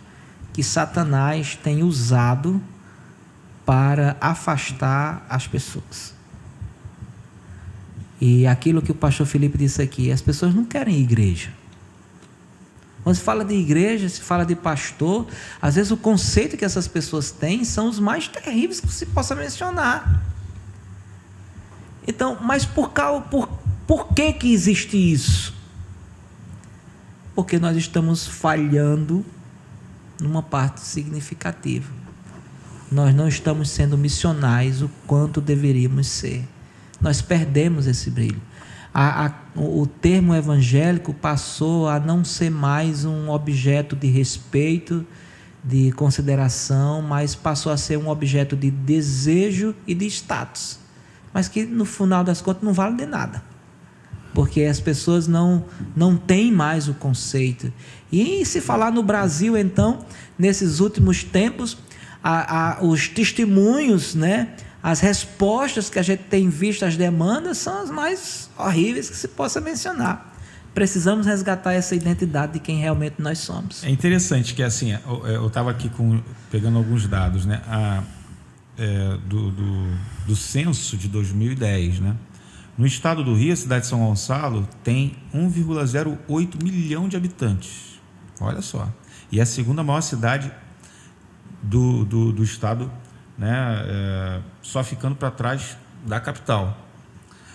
que Satanás tem usado para afastar as pessoas. E aquilo que o pastor Felipe disse aqui, as pessoas não querem igreja. Quando se fala de igreja, se fala de pastor, às vezes o conceito que essas pessoas têm são os mais terríveis que se possa mencionar. Então, mas por que existe isso? Porque nós estamos falhando numa parte significativa. Nós não estamos sendo missionais o quanto deveríamos ser. Nós perdemos esse brilho. O termo evangélico passou a não ser mais um objeto de respeito, de consideração, mas passou a ser um objeto de desejo e de status. Mas que no final das contas não vale de nada, porque as pessoas não têm mais o conceito. E se falar no Brasil, então, nesses últimos tempos, os testemunhos, né, as respostas que a gente tem visto às demandas são as mais horríveis que se possa mencionar. precisamos resgatar essa identidade de quem realmente nós somos. É interessante que, assim, eu estava aqui pegando alguns dados, né? Do censo de 2010, né? No estado do Rio, a cidade de São Gonçalo tem 1,08 milhão de habitantes. Olha só. E é a segunda maior cidade do estado, né? Só ficando para trás da capital.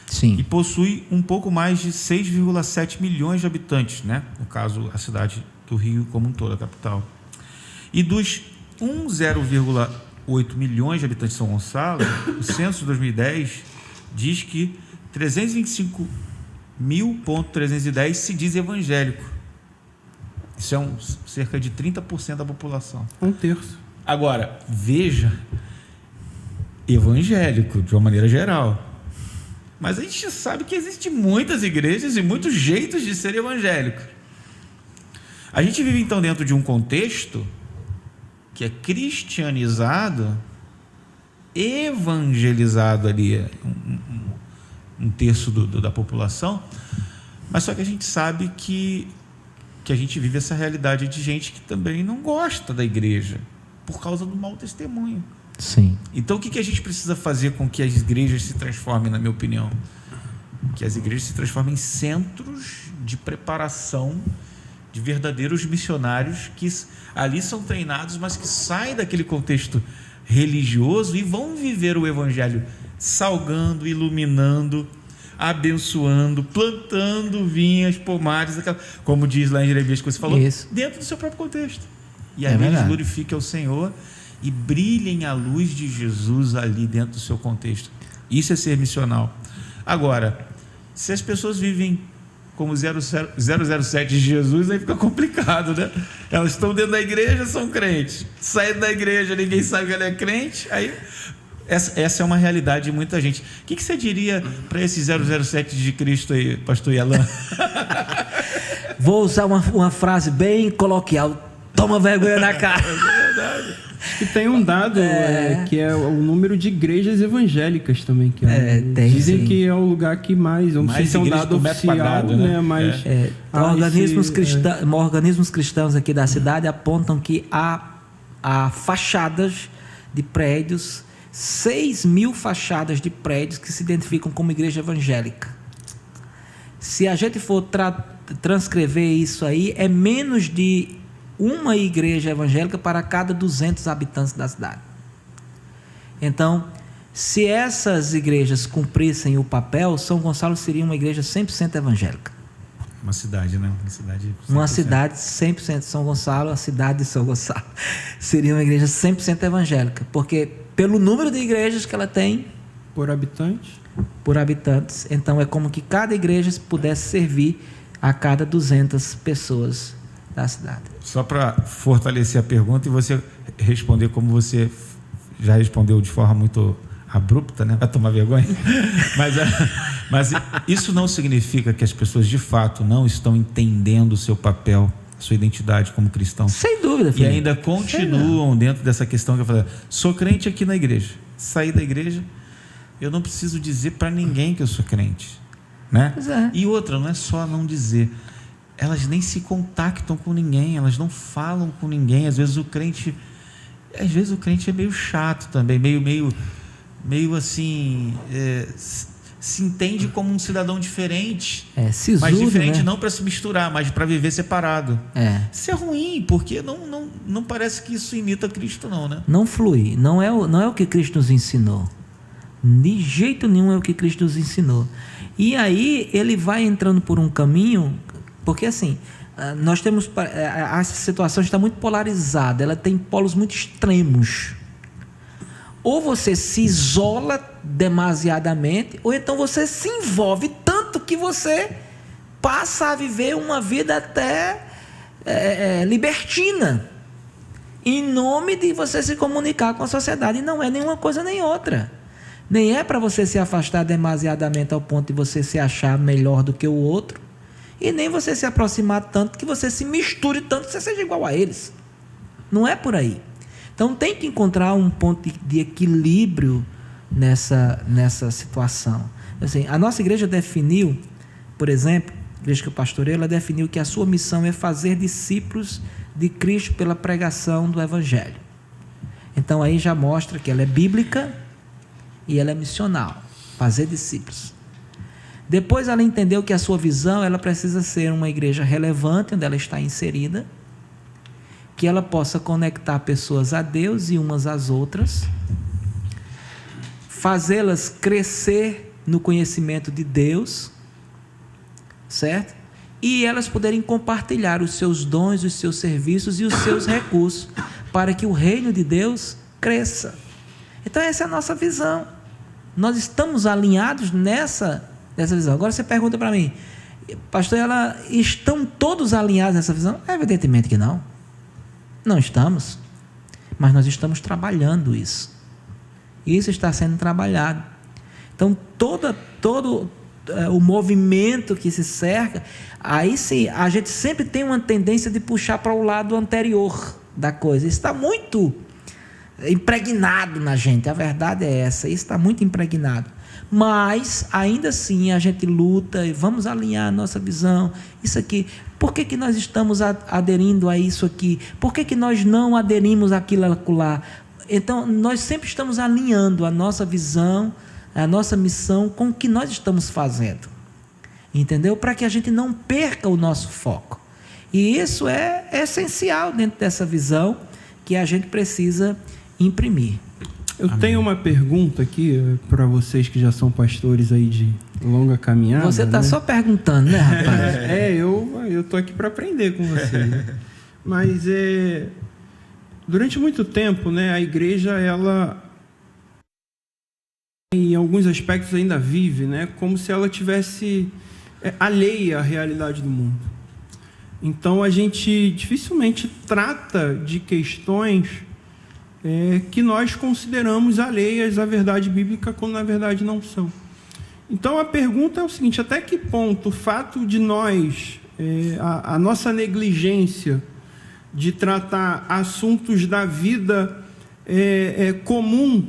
Sim. E possui um pouco mais de 6,7 milhões de habitantes, né? No caso, a cidade do Rio como um todo, a capital. E dos 0,8 milhões de habitantes de São Gonçalo, o censo de 2010 diz que 325.310 se diz evangélico. Isso é cerca de 30% da população. 1/3. Agora, veja, evangélico, de uma maneira geral. Mas a gente sabe que existem muitas igrejas e muitos jeitos de ser evangélico. A gente vive, então, dentro de um contexto que é cristianizado, evangelizado ali, um terço da população, mas só que a gente sabe que a gente vive essa realidade de gente que também não gosta da igreja, por causa do mau testemunho. Sim. Então, o que a gente precisa fazer com que as igrejas se transformem, na minha opinião? Que as igrejas se transformem em centros de preparação de verdadeiros missionários que ali são treinados, mas que saem daquele contexto religioso e vão viver o evangelho salgando, iluminando, abençoando, plantando vinhas, pomares, como diz lá em Jeremias, que você falou, isso, dentro do seu próprio contexto. E ali eles glorificam ao Senhor e brilhem a luz de Jesus ali dentro do seu contexto. Isso é ser missional. Agora, se as pessoas vivem como 007 de Jesus, aí fica complicado, né? Elas estão dentro da igreja, são crentes. Saem da igreja, ninguém sabe que ela é crente. Aí, essa é uma realidade de muita gente. O que você diria para esse 007 de Cristo aí, pastor Yalan? Vou usar uma frase bem coloquial. Toma vergonha na cara. É verdade. E tem um dado que é o número de igrejas evangélicas também. Que dizem que é o lugar que mais... Eu não sei se é um dado oficial, quadrado, né? Mas organismos cristãos aqui da cidade apontam que há fachadas de prédios, 6.000 fachadas de prédios que se identificam como igreja evangélica. Se a gente for transcrever isso aí, é menos de uma igreja evangélica para cada 200 habitantes da cidade. Então, se essas igrejas cumprissem o papel, São Gonçalo seria uma igreja 100% evangélica. Uma cidade, né? Uma cidade 100% São Gonçalo, a cidade de São Gonçalo seria uma igreja 100% evangélica, porque pelo número de igrejas que ela tem por habitantes, então é como que cada igreja pudesse servir a cada 200 pessoas da cidade. Só para fortalecer a pergunta e você responder como você já respondeu de forma muito abrupta, né? Vai tomar vergonha. Mas isso não significa que as pessoas de fato não estão entendendo o seu papel, a sua identidade como cristão. Sem dúvida, filho. E ainda continuam dentro dessa questão que eu falei, sou crente aqui na igreja. Saí da igreja, eu não preciso dizer para ninguém que eu sou crente, né? E outra, não é só não dizer. Elas nem se contactam com ninguém, elas não falam com ninguém. Às vezes o crente é meio chato também, meio assim, se entende como um cidadão diferente, sisudo, mas diferente, né? Não para se misturar, mas para viver separado. Isso é ruim, porque não parece que isso imita Cristo, não, né? Não flui, não é o que Cristo nos ensinou. De jeito nenhum é o que Cristo nos ensinou. E aí ele vai entrando por um caminho, porque assim, nós temos, a situação está muito polarizada, ela tem polos muito extremos. Ou você se isola demasiadamente, ou então você se envolve tanto que você passa a viver uma vida até libertina, em nome de você se comunicar com a sociedade. E não é nenhuma coisa nem outra. Nem é para você se afastar demasiadamente ao ponto de você se achar melhor do que o outro, e nem você se aproximar tanto que você se misture tanto que você seja igual a eles. Não é por aí. Então tem que encontrar um ponto de equilíbrio nessa situação. Assim, a nossa igreja definiu, por exemplo, igreja que eu pastorei, ela definiu que a sua missão é fazer discípulos de Cristo pela pregação do Evangelho. Então aí já mostra que ela é bíblica e ela é missional, fazer discípulos. Depois ela entendeu que a sua visão, ela precisa ser uma igreja relevante, onde ela está inserida, que ela possa conectar pessoas a Deus e umas às outras, fazê-las crescer no conhecimento de Deus, certo? E elas poderem compartilhar os seus dons, os seus serviços e os seus recursos, para que o reino de Deus cresça. Então essa é a nossa visão. Nós estamos alinhados nessa visão. Agora você pergunta para mim, pastor, estão todos alinhados nessa visão? Evidentemente que não. Não estamos. Mas nós estamos trabalhando isso. Isso está sendo trabalhado. Então todo o movimento que se cerca, aí sim, a gente sempre tem uma tendência de puxar para o lado anterior da coisa. Isso está muito impregnado na gente, a verdade é essa, isso está muito impregnado. Mas, ainda assim, a gente luta e vamos alinhar a nossa visão. Isso aqui, por que nós estamos aderindo a isso aqui? Por que nós não aderimos àquilo lá? Então, nós sempre estamos alinhando a nossa visão, a nossa missão com o que nós estamos fazendo. Entendeu? Para que a gente não perca o nosso foco. E isso é essencial dentro dessa visão que a gente precisa imprimir. Eu tenho uma pergunta aqui para vocês que já são pastores aí de longa caminhada. Você está, né, só perguntando, né, rapaz? Eu tô aqui para aprender com vocês. Mas durante muito tempo, né, a igreja, ela em alguns aspectos ainda vive, né, como se ela tivesse alheia à realidade do mundo. Então a gente dificilmente trata de questões que nós consideramos alheias à verdade bíblica, quando na verdade não são. Então a pergunta é o seguinte: até que ponto o fato de nós, a nossa negligência de tratar assuntos da vida comum,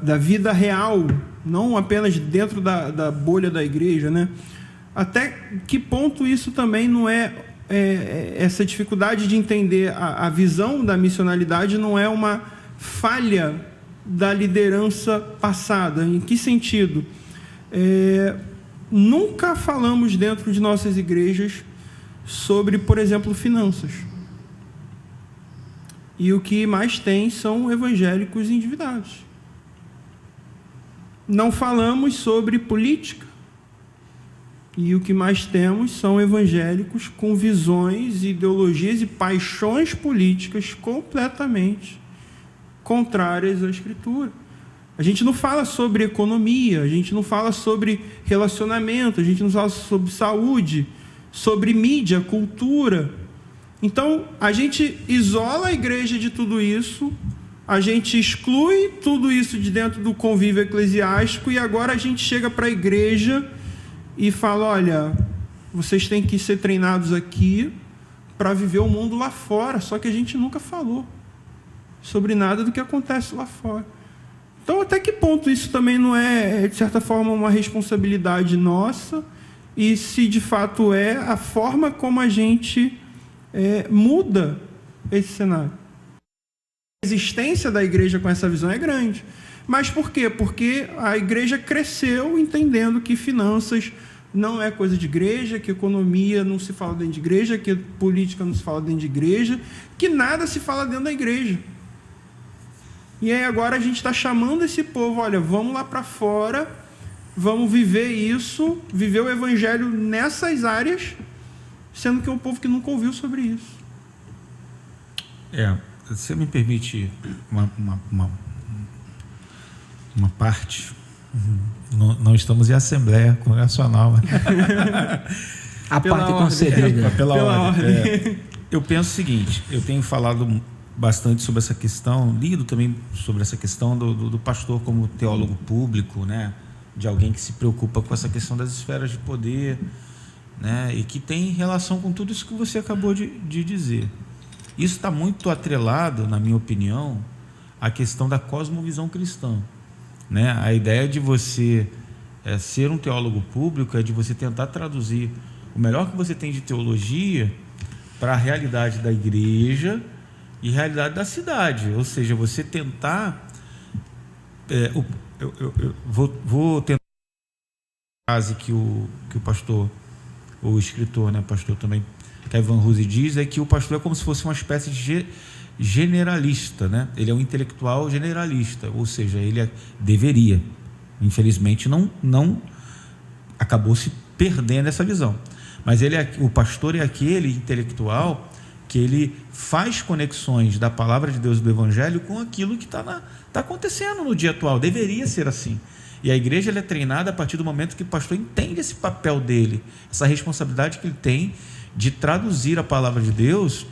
da vida real, não apenas dentro da bolha da igreja, né? Até que ponto isso também não essa dificuldade de entender a visão da missionalidade não é uma falha da liderança passada? Em que sentido? Nunca falamos dentro de nossas igrejas sobre, por exemplo, finanças. E o que mais tem são evangélicos endividados. Não falamos sobre política. E o que mais temos são evangélicos com visões, ideologias e paixões políticas completamente contrárias à Escritura. A gente não fala sobre economia, a gente não fala sobre relacionamento, a gente não fala sobre saúde, sobre mídia, cultura. Então, a gente isola a igreja de tudo isso, a gente exclui tudo isso de dentro do convívio eclesiástico e agora a gente chega para a igreja e fala: olha, vocês têm que ser treinados aqui para viver o mundo lá fora. Só que a gente nunca falou sobre nada do que acontece lá fora. Então, até que ponto isso também não é, de certa forma, uma responsabilidade nossa? E se de fato é, a forma como a gente muda esse cenário. A resistência da igreja com essa visão é grande. Mas por quê? Porque a igreja cresceu entendendo que finanças não é coisa de igreja, que economia não se fala dentro de igreja, que política não se fala dentro de igreja, que nada se fala dentro da igreja. E aí agora a gente está chamando esse povo: olha, vamos lá para fora, vamos viver isso, viver o evangelho nessas áreas, sendo que é um povo que nunca ouviu sobre isso. Você me permite uma parte? Não estamos em assembleia congregacional. A parte concedida. Pela ordem. Eu penso o seguinte: eu tenho falado bastante sobre essa questão, lido também sobre essa questão do pastor como teólogo público, né? De alguém que se preocupa com essa questão das esferas de poder, né? E que tem relação com tudo isso que você acabou de dizer. Isso está muito atrelado, na minha opinião, à questão da cosmovisão cristã, né? A ideia de você ser um teólogo público é de você tentar traduzir o melhor que você tem de teologia para a realidade da igreja e realidade da cidade. Ou seja, você tentar... vou tentar a frase que o pastor, o escritor, né, pastor também, Kevin Ruse diz, é que o pastor é como se fosse uma espécie de generalista, né? Ele é um intelectual generalista, ou seja, ele deveria, infelizmente não acabou se perdendo essa visão, mas o pastor é aquele intelectual que ele faz conexões da palavra de Deus e do Evangelho com aquilo que está acontecendo no dia atual. Deveria ser assim. E a igreja ela é treinada a partir do momento que o pastor entende esse papel dele, essa responsabilidade que ele tem de traduzir a palavra de Deus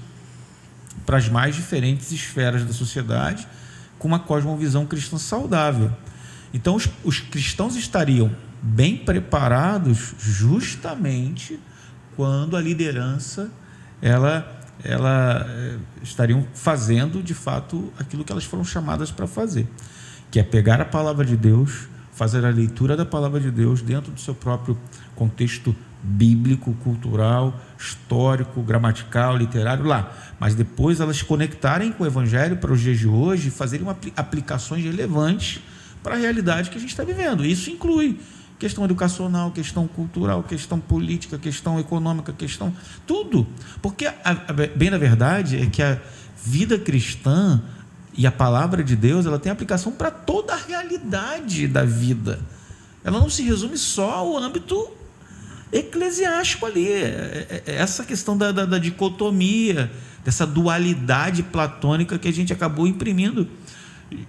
para as mais diferentes esferas da sociedade com uma cosmovisão cristã saudável. Então os cristãos estariam bem preparados justamente quando a liderança ela estariam fazendo de fato aquilo que elas foram chamadas para fazer, que é pegar a palavra de Deus, fazer a leitura da palavra de Deus dentro do seu próprio contexto bíblico, cultural, histórico, gramatical, literário, lá. Mas depois elas conectarem com o Evangelho para os dias de hoje e fazerem aplicações relevantes para a realidade que a gente está vivendo. Isso inclui questão educacional, questão cultural, questão política, questão econômica, questão... tudo. Porque, bem na verdade, é que a vida cristã e a palavra de Deus, ela tem aplicação para toda a realidade da vida. Ela não se resume só ao âmbito eclesiástico ali. Essa questão da dicotomia, dessa dualidade platônica que a gente acabou imprimindo.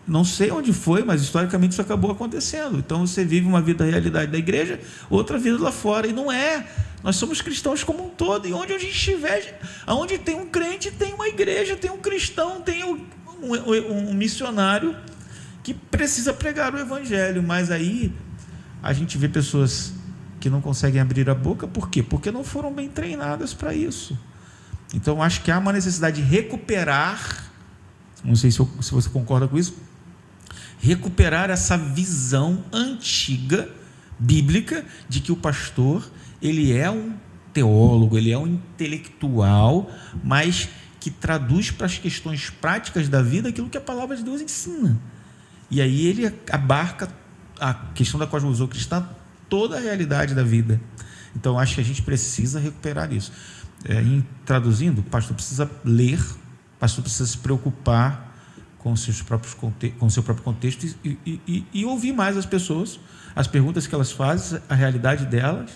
Não sei onde foi, mas historicamente isso acabou acontecendo. Então você vive uma vida da realidade da igreja, outra vida lá fora. E não é. Nós somos cristãos como um todo. E onde a gente estiver, onde tem um crente, tem uma igreja, tem um cristão, tem um missionário que precisa pregar o evangelho. Mas aí a gente vê pessoas que não conseguem abrir a boca. Por quê? Porque não foram bem treinadas para isso. Então acho que há uma necessidade de recuperar, não sei se você concorda com isso, recuperar essa visão antiga, bíblica, de que o pastor, ele é um teólogo, ele é um intelectual, mas que traduz para as questões práticas da vida aquilo que a palavra de Deus ensina. E aí ele abarca a questão da cosmovisão cristã, toda a realidade da vida. Então acho que a gente precisa recuperar isso. Traduzindo, o pastor precisa ler, o pastor precisa se preocupar com o seu próprio contexto e ouvir mais as pessoas, as perguntas que elas fazem, a realidade delas,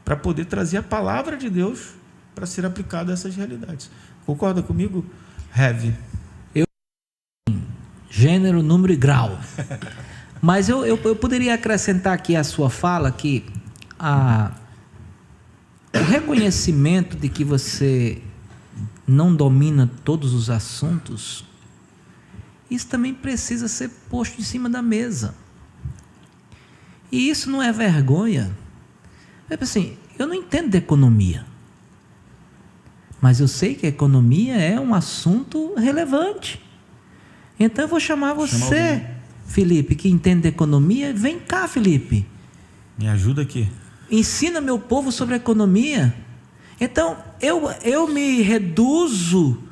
para poder trazer a palavra de Deus para ser aplicada a essas realidades. Concorda comigo, Heavy? Gênero, número e grau. Mas eu poderia acrescentar aqui à sua fala que o reconhecimento de que você não domina todos os assuntos, isso também precisa ser posto em cima da mesa. E isso não é vergonha. É assim, eu não entendo de economia, mas eu sei que a economia é um assunto relevante. Então eu vou chamar você, Felipe, que entende de economia. Vem cá, Felipe. Me ajuda aqui. Ensina meu povo sobre economia. Então eu me reduzo,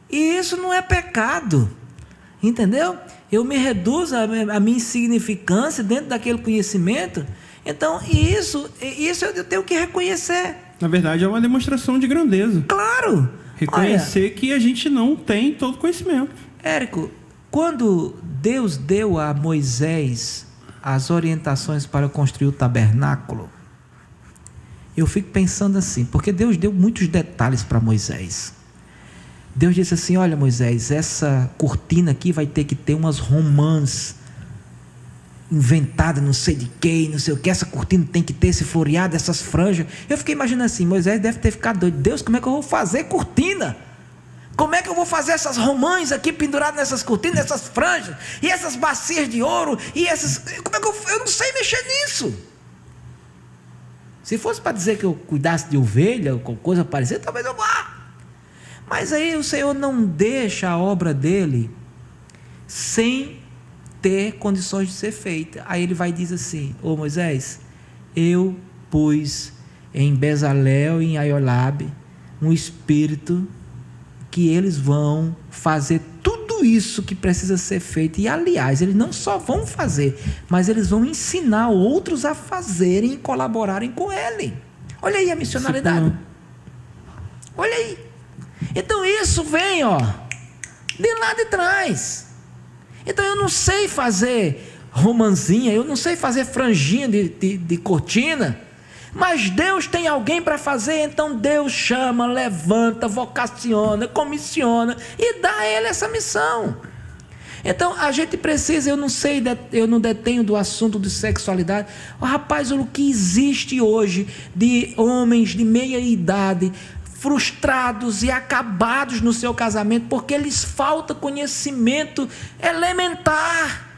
e isso não é pecado, entendeu? Eu me reduzo a minha insignificância dentro daquele conhecimento. Então isso eu tenho que reconhecer. Na verdade é uma demonstração de grandeza. Claro. Reconhecer que a gente não tem todo conhecimento. Érico, quando Deus deu a Moisés as orientações para construir o tabernáculo, eu fico pensando assim, porque Deus deu muitos detalhes para Moisés. Deus disse assim: olha, Moisés, essa cortina aqui vai ter que ter umas romãs inventadas, não sei de quem, não sei o que, essa cortina tem que ter esse floreado, essas franjas. Eu fiquei imaginando assim, Moisés deve ter ficado doido. Deus, como é que eu vou fazer cortina? Como é que eu vou fazer essas romãs aqui penduradas nessas cortinas, essas franjas, e essas bacias de ouro, e essas... Como é que eu não sei mexer nisso? Se fosse para dizer que eu cuidasse de ovelha, ou coisa parecida, talvez eu vá. Mas aí o Senhor não deixa a obra dele sem ter condições de ser feita. Aí ele vai e diz assim: ô Moisés, eu pus em Bezalel e em Aiolabe um espírito que eles vão fazer tudo isso que precisa ser feito. E aliás, eles não só vão fazer, mas eles vão ensinar outros a fazerem e colaborarem com ele. Olha aí a missionalidade. Olha aí. Então isso vem, de lá de trás. Então eu não sei fazer romanzinha, eu não sei fazer franjinha de cortina, mas Deus tem alguém para fazer, então Deus chama, levanta, vocaciona, comissiona e dá a ele essa missão. Então a gente precisa, eu não detenho do assunto de sexualidade. Rapaz, o que existe hoje de homens de meia idade frustrados e acabados no seu casamento porque lhes falta conhecimento elementar.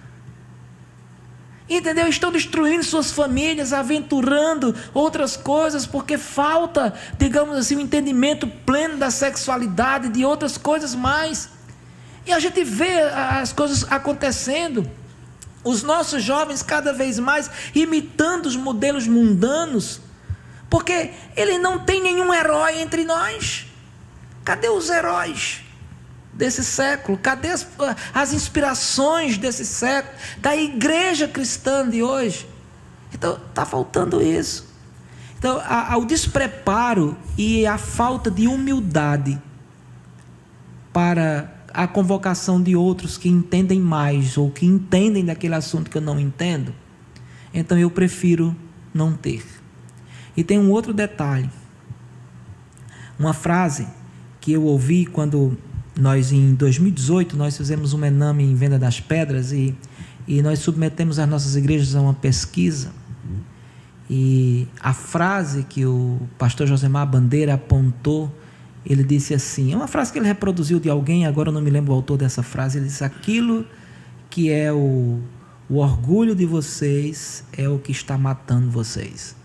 Entendeu? Estão destruindo suas famílias, aventurando outras coisas, porque falta, digamos assim, um entendimento pleno da sexualidade, de outras coisas mais. E a gente vê as coisas acontecendo, os nossos jovens cada vez mais imitando os modelos mundanos, porque ele não tem nenhum herói entre nós. Cadê os heróis desse século? Cadê as inspirações desse século, da igreja cristã de hoje? Então está faltando isso. Então o despreparo e a falta de humildade para a convocação de outros que entendem mais ou que entendem daquele assunto que eu não entendo, então eu prefiro não ter. E tem um outro detalhe, uma frase que eu ouvi quando nós, em 2018, nós fizemos um Ename em Venda das Pedras e nós submetemos as nossas igrejas a uma pesquisa. E a frase que o pastor Josemar Bandeira apontou, ele disse assim, é uma frase que ele reproduziu de alguém, agora eu não me lembro o autor dessa frase, ele disse: aquilo que é o orgulho de vocês é o que está matando vocês.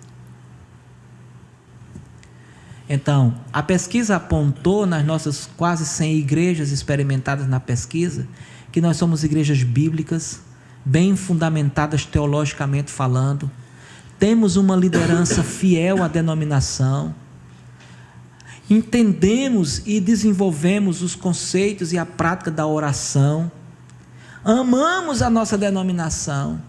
Então, a pesquisa apontou nas nossas quase 100 igrejas experimentadas na pesquisa, que nós somos igrejas bíblicas, bem fundamentadas teologicamente falando, temos uma liderança fiel à denominação, entendemos e desenvolvemos os conceitos e a prática da oração, amamos a nossa denominação,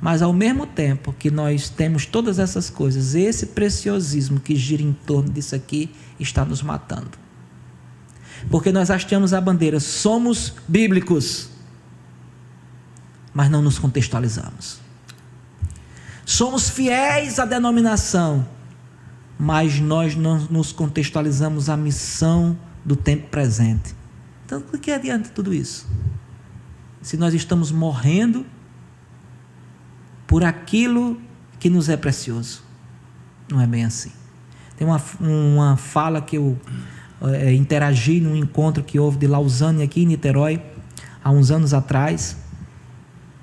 mas ao mesmo tempo que nós temos todas essas coisas, esse preciosismo que gira em torno disso aqui está nos matando. Porque nós hasteamos a bandeira, somos bíblicos, mas não nos contextualizamos. Somos fiéis à denominação, mas nós não nos contextualizamos à missão do tempo presente. Então, o que adianta tudo isso? Se nós estamos morrendo por aquilo que nos é precioso. Não é bem assim. Tem uma fala que eu interagi num encontro que houve de Lausanne aqui em Niterói, há uns anos atrás,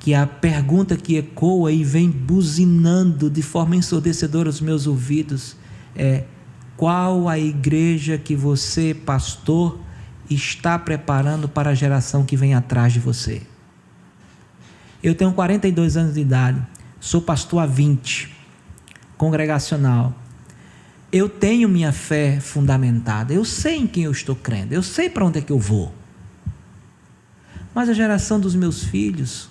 que a pergunta que ecoa e vem buzinando de forma ensurdecedora os meus ouvidos é: qual a igreja que você, pastor, está preparando para a geração que vem atrás de você? Eu tenho 42 anos de idade, sou pastor há 20, congregacional. Eu tenho minha fé fundamentada, eu sei em quem eu estou crendo, eu sei para onde é que eu vou. Mas a geração dos meus filhos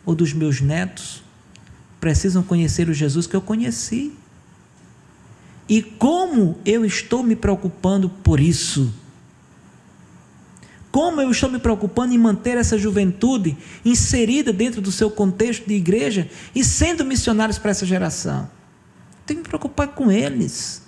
ou dos meus netos precisam conhecer o Jesus que eu conheci. E como eu estou me preocupando por isso? Como eu estou me preocupando em manter essa juventude inserida dentro do seu contexto de igreja e sendo missionários para essa geração? Tenho que me preocupar com eles.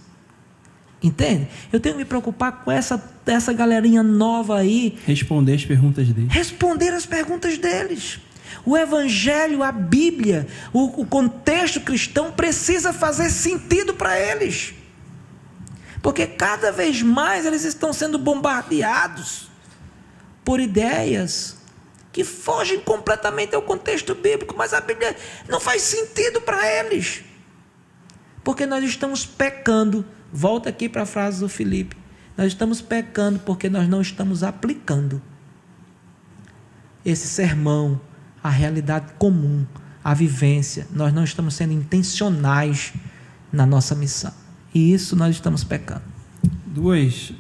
Entende? Eu tenho que me preocupar com essa galerinha nova aí. Responder as perguntas deles. Responder as perguntas deles. O Evangelho, a Bíblia, o contexto cristão precisa fazer sentido para eles. Porque cada vez mais eles estão sendo bombardeados por ideias que fogem completamente ao contexto bíblico, mas a Bíblia não faz sentido para eles, porque nós estamos pecando. Volta aqui para a frase do Felipe, nós estamos pecando porque nós não estamos aplicando esse sermão a realidade comum, a vivência. Nós não estamos sendo intencionais na nossa missão. E isso nós estamos pecando. Dois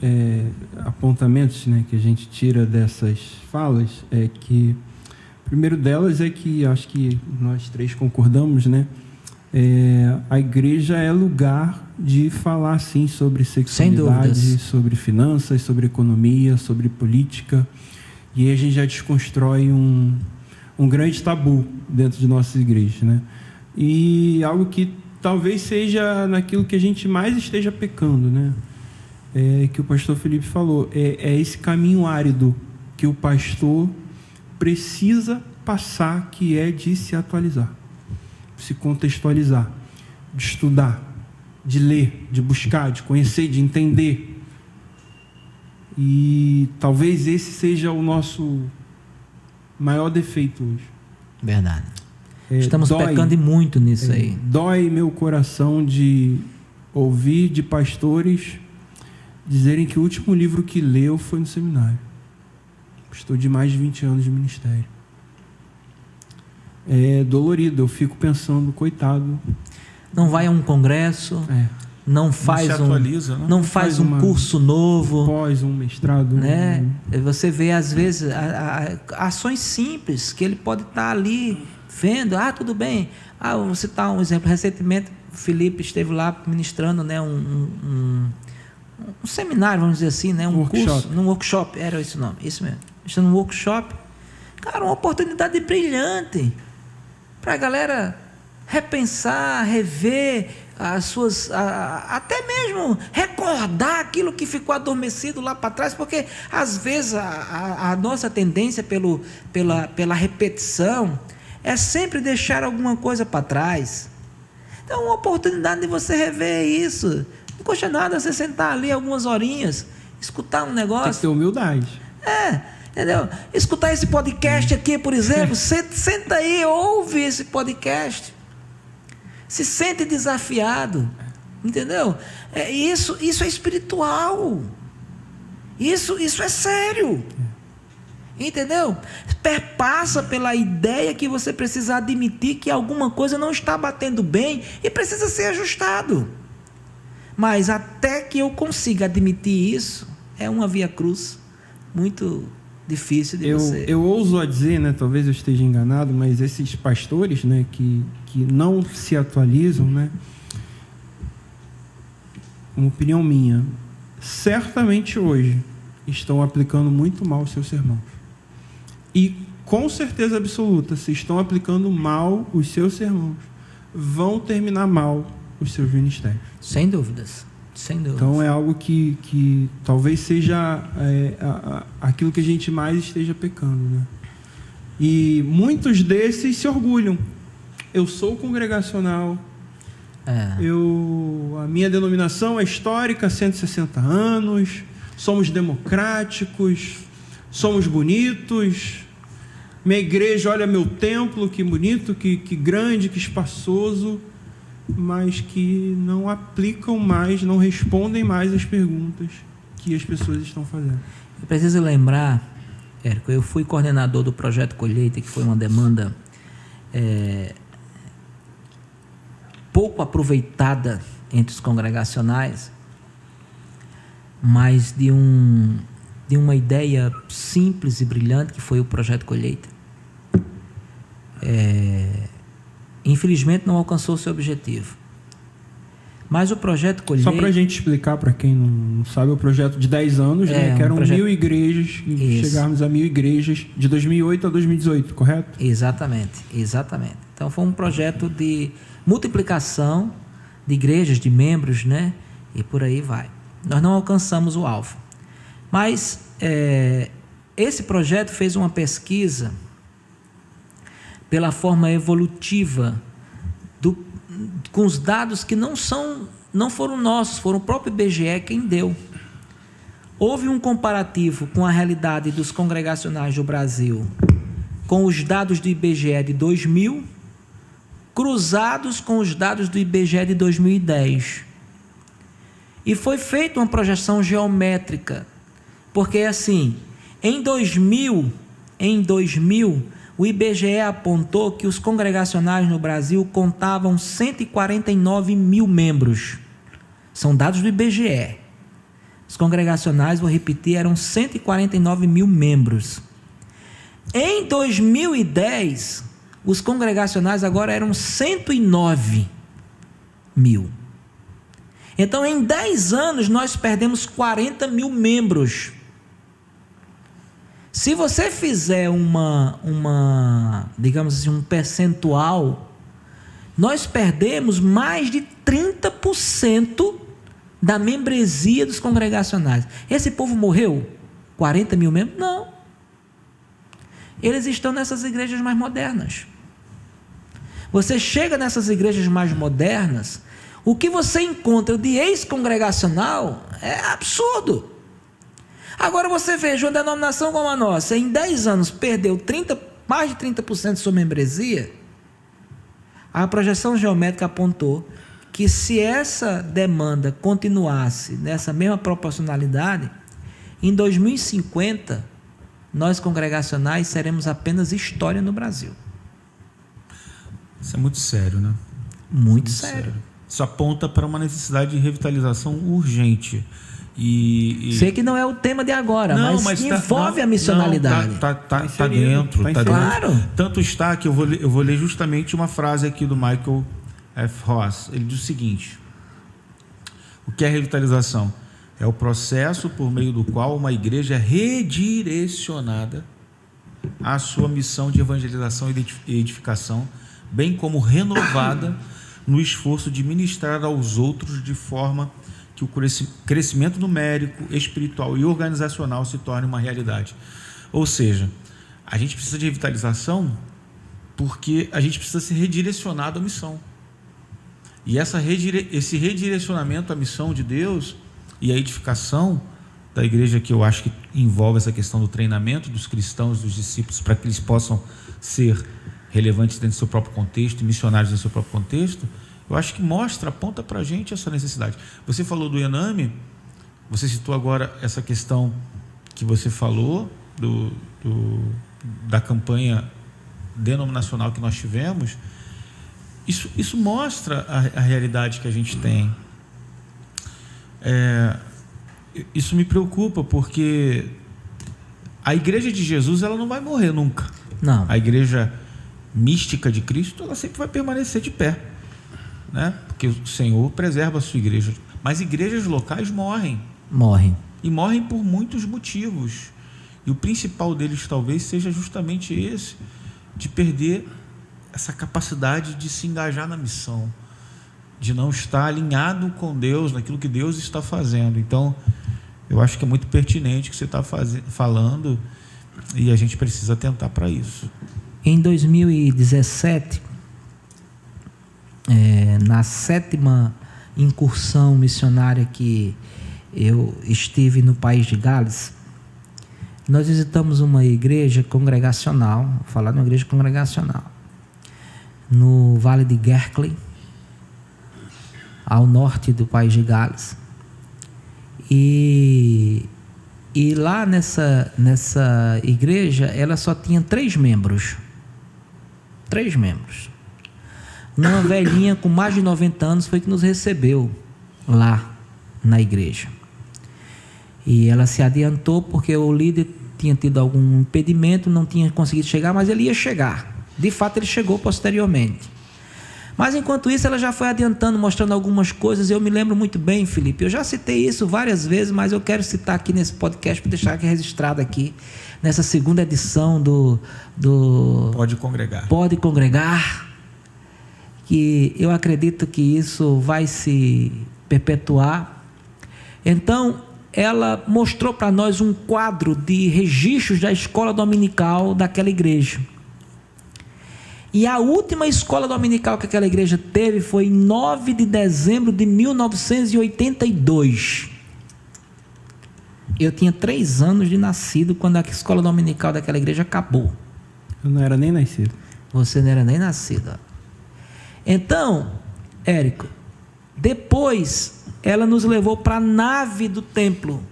apontamentos, né, que a gente tira dessas falas é que o primeiro delas é que acho que nós três concordamos, né? A igreja é lugar de falar sim sobre sexualidade, sobre finanças, sobre economia, sobre política, e aí a gente já desconstrói um grande tabu dentro de nossas igrejas, né? E algo que talvez seja naquilo que a gente mais esteja pecando, né? Que o pastor Felipe falou, é esse caminho árido que o pastor precisa passar, que é de se atualizar, se contextualizar, de estudar, de ler, de buscar, de conhecer, de entender. E talvez esse seja o nosso maior defeito hoje. Verdade. Estamos pecando muito nisso aí. Dói meu coração de ouvir de pastores dizerem que o último livro que leu foi no seminário. Estou de mais de 20 anos de ministério. É dolorido, eu fico pensando, coitado. Não vai a um congresso, não faz não faz um curso novo, um mestrado, né? Você vê às vezes ações simples que ele pode estar ali vendo. Tudo bem. Vou citar um exemplo. Recentemente, o Felipe esteve lá ministrando, né, um seminário, vamos dizer assim, né, curso, num workshop, era esse o nome, isso mesmo. Está num workshop, cara, uma oportunidade brilhante para a galera repensar, rever as suas, até mesmo recordar aquilo que ficou adormecido lá para trás, porque às vezes a nossa tendência pela repetição é sempre deixar alguma coisa para trás. Então, uma oportunidade de você rever isso. Não custa nada você sentar ali algumas horinhas, escutar um negócio. Tem que ter humildade. Entendeu? Escutar esse podcast aqui, por exemplo, senta aí, ouve esse podcast. Se sente desafiado. Entendeu? Isso é espiritual. Isso é sério. Entendeu? Perpassa pela ideia que você precisa admitir que alguma coisa não está batendo bem e precisa ser ajustado. Mas até que eu consiga admitir isso, é uma via cruz muito difícil de você. Eu ouso a dizer, né, talvez eu esteja enganado, mas esses pastores, né, que não se atualizam, né, uma opinião minha, certamente hoje estão aplicando muito mal os seus sermões. E com certeza absoluta, se estão aplicando mal os seus sermões, vão terminar mal os seus ministérios. Sem dúvidas. Sem dúvidas. Então é algo que talvez seja aquilo que a gente mais esteja pecando, né? E muitos desses se orgulham. Eu sou congregacional. A minha denominação é histórica, 160 anos. Somos democráticos. Somos bonitos. Minha igreja, olha meu templo, que bonito, que grande, que espaçoso. Mas que não aplicam mais, não respondem mais as perguntas que as pessoas estão fazendo. Eu preciso lembrar, Érico, eu fui coordenador do Projeto Colheita, que foi uma demanda pouco aproveitada entre os congregacionais, mas de uma ideia simples e brilhante, que foi o Projeto Colheita. Infelizmente não alcançou o seu objetivo. Mas o Projeto Colheita... Só para a gente explicar para quem não sabe, o projeto de 10 anos, né, que eram 1.000 igrejas, chegarmos a 1.000 igrejas de 2008 a 2018, correto? Exatamente. Então foi um projeto de multiplicação de igrejas, de membros, né? E por aí vai. Nós não alcançamos o alvo. Mas esse projeto fez uma pesquisa pela forma evolutiva, com os dados que não foram nossos, foram o próprio IBGE quem deu. Houve um comparativo com a realidade dos congregacionais do Brasil, com os dados do IBGE de 2000, cruzados com os dados do IBGE de 2010. E foi feita uma projeção geométrica, porque assim, em 2000, o IBGE apontou que os congregacionais no Brasil contavam 149 mil membros. São dados do IBGE. Os congregacionais, vou repetir, eram 149 mil membros. Em 2010, os congregacionais agora eram 109 mil. Então, em 10 anos, nós perdemos 40 mil membros. Se você fizer digamos assim, um percentual, nós perdemos mais de 30% da membresia dos congregacionais. Esse povo morreu? 40 mil membros? Não. Eles estão nessas igrejas mais modernas. Você chega nessas igrejas mais modernas, o que você encontra de ex-congregacional é absurdo. Agora você veja, uma denominação como a nossa, em 10 anos perdeu mais de 30% de sua membresia. A projeção geométrica apontou que se essa demanda continuasse nessa mesma proporcionalidade, em 2050, nós congregacionais seremos apenas história no Brasil. Isso é muito sério, né? Muito sério. Isso aponta para uma necessidade de revitalização urgente. Sei que não é o tema de agora, mas envolve a missionalidade. Está dentro. Claro. Tanto está que eu vou ler justamente uma frase aqui do Michael F. Ross. Ele diz o seguinte: o que é revitalização? É o processo por meio do qual uma igreja é redirecionada à sua missão de evangelização e edificação, bem como renovada no esforço de ministrar aos outros de forma que o crescimento numérico, espiritual e organizacional se torne uma realidade. Ou seja, a gente precisa de revitalização porque a gente precisa ser redirecionado à missão. E esse redirecionamento à missão de Deus e a edificação da igreja, que eu acho que envolve essa questão do treinamento dos cristãos, dos discípulos, para que eles possam ser relevantes dentro do seu próprio contexto e missionários dentro do seu próprio contexto, eu acho que aponta para a gente essa necessidade. Você falou do Ename, você citou agora essa questão que você falou da campanha denominacional que nós tivemos. Isso mostra a realidade que a gente tem. Isso me preocupa, porque a igreja de Jesus, ela não vai morrer nunca. Não. A igreja mística de Cristo, ela sempre vai permanecer de pé, né? Porque o Senhor preserva a sua igreja. Mas igrejas locais morrem. E morrem por muitos motivos. E o principal deles talvez seja justamente esse, de perder essa capacidade de se engajar na missão, de não estar alinhado com Deus, naquilo que Deus está fazendo. Então, eu acho que é muito pertinente o que você está falando, e a gente precisa atentar para isso. Em 2017, na 7ª incursão missionária que eu estive no país de Gales, nós visitamos uma igreja congregacional, vou falar de uma igreja congregacional, no Vale de Gerkley, ao norte do país de Gales. E lá nessa igreja, ela só tinha 3 membros. 3 membros. Uma velhinha com mais de 90 anos foi que nos recebeu lá na igreja. E ela se adiantou porque o líder tinha tido algum impedimento, não tinha conseguido chegar, mas ele ia chegar. De fato, ele chegou posteriormente. Mas enquanto isso, ela já foi adiantando, mostrando algumas coisas. Eu me lembro muito bem, Felipe, eu já citei isso várias vezes, mas eu quero citar aqui nesse podcast para deixar aqui registrado aqui, nessa 2ª edição do Pode Congregar. Pode Congregar, que eu acredito que isso vai se perpetuar. Então, ela mostrou para nós um quadro de registros da escola dominical daquela igreja. E a última escola dominical que aquela igreja teve foi em 9 de dezembro de 1982. Eu tinha 3 anos de nascido quando a escola dominical daquela igreja acabou. Eu não era nem nascido. Você não era nem nascido. Então, Érico, depois ela nos levou para a nave do templo,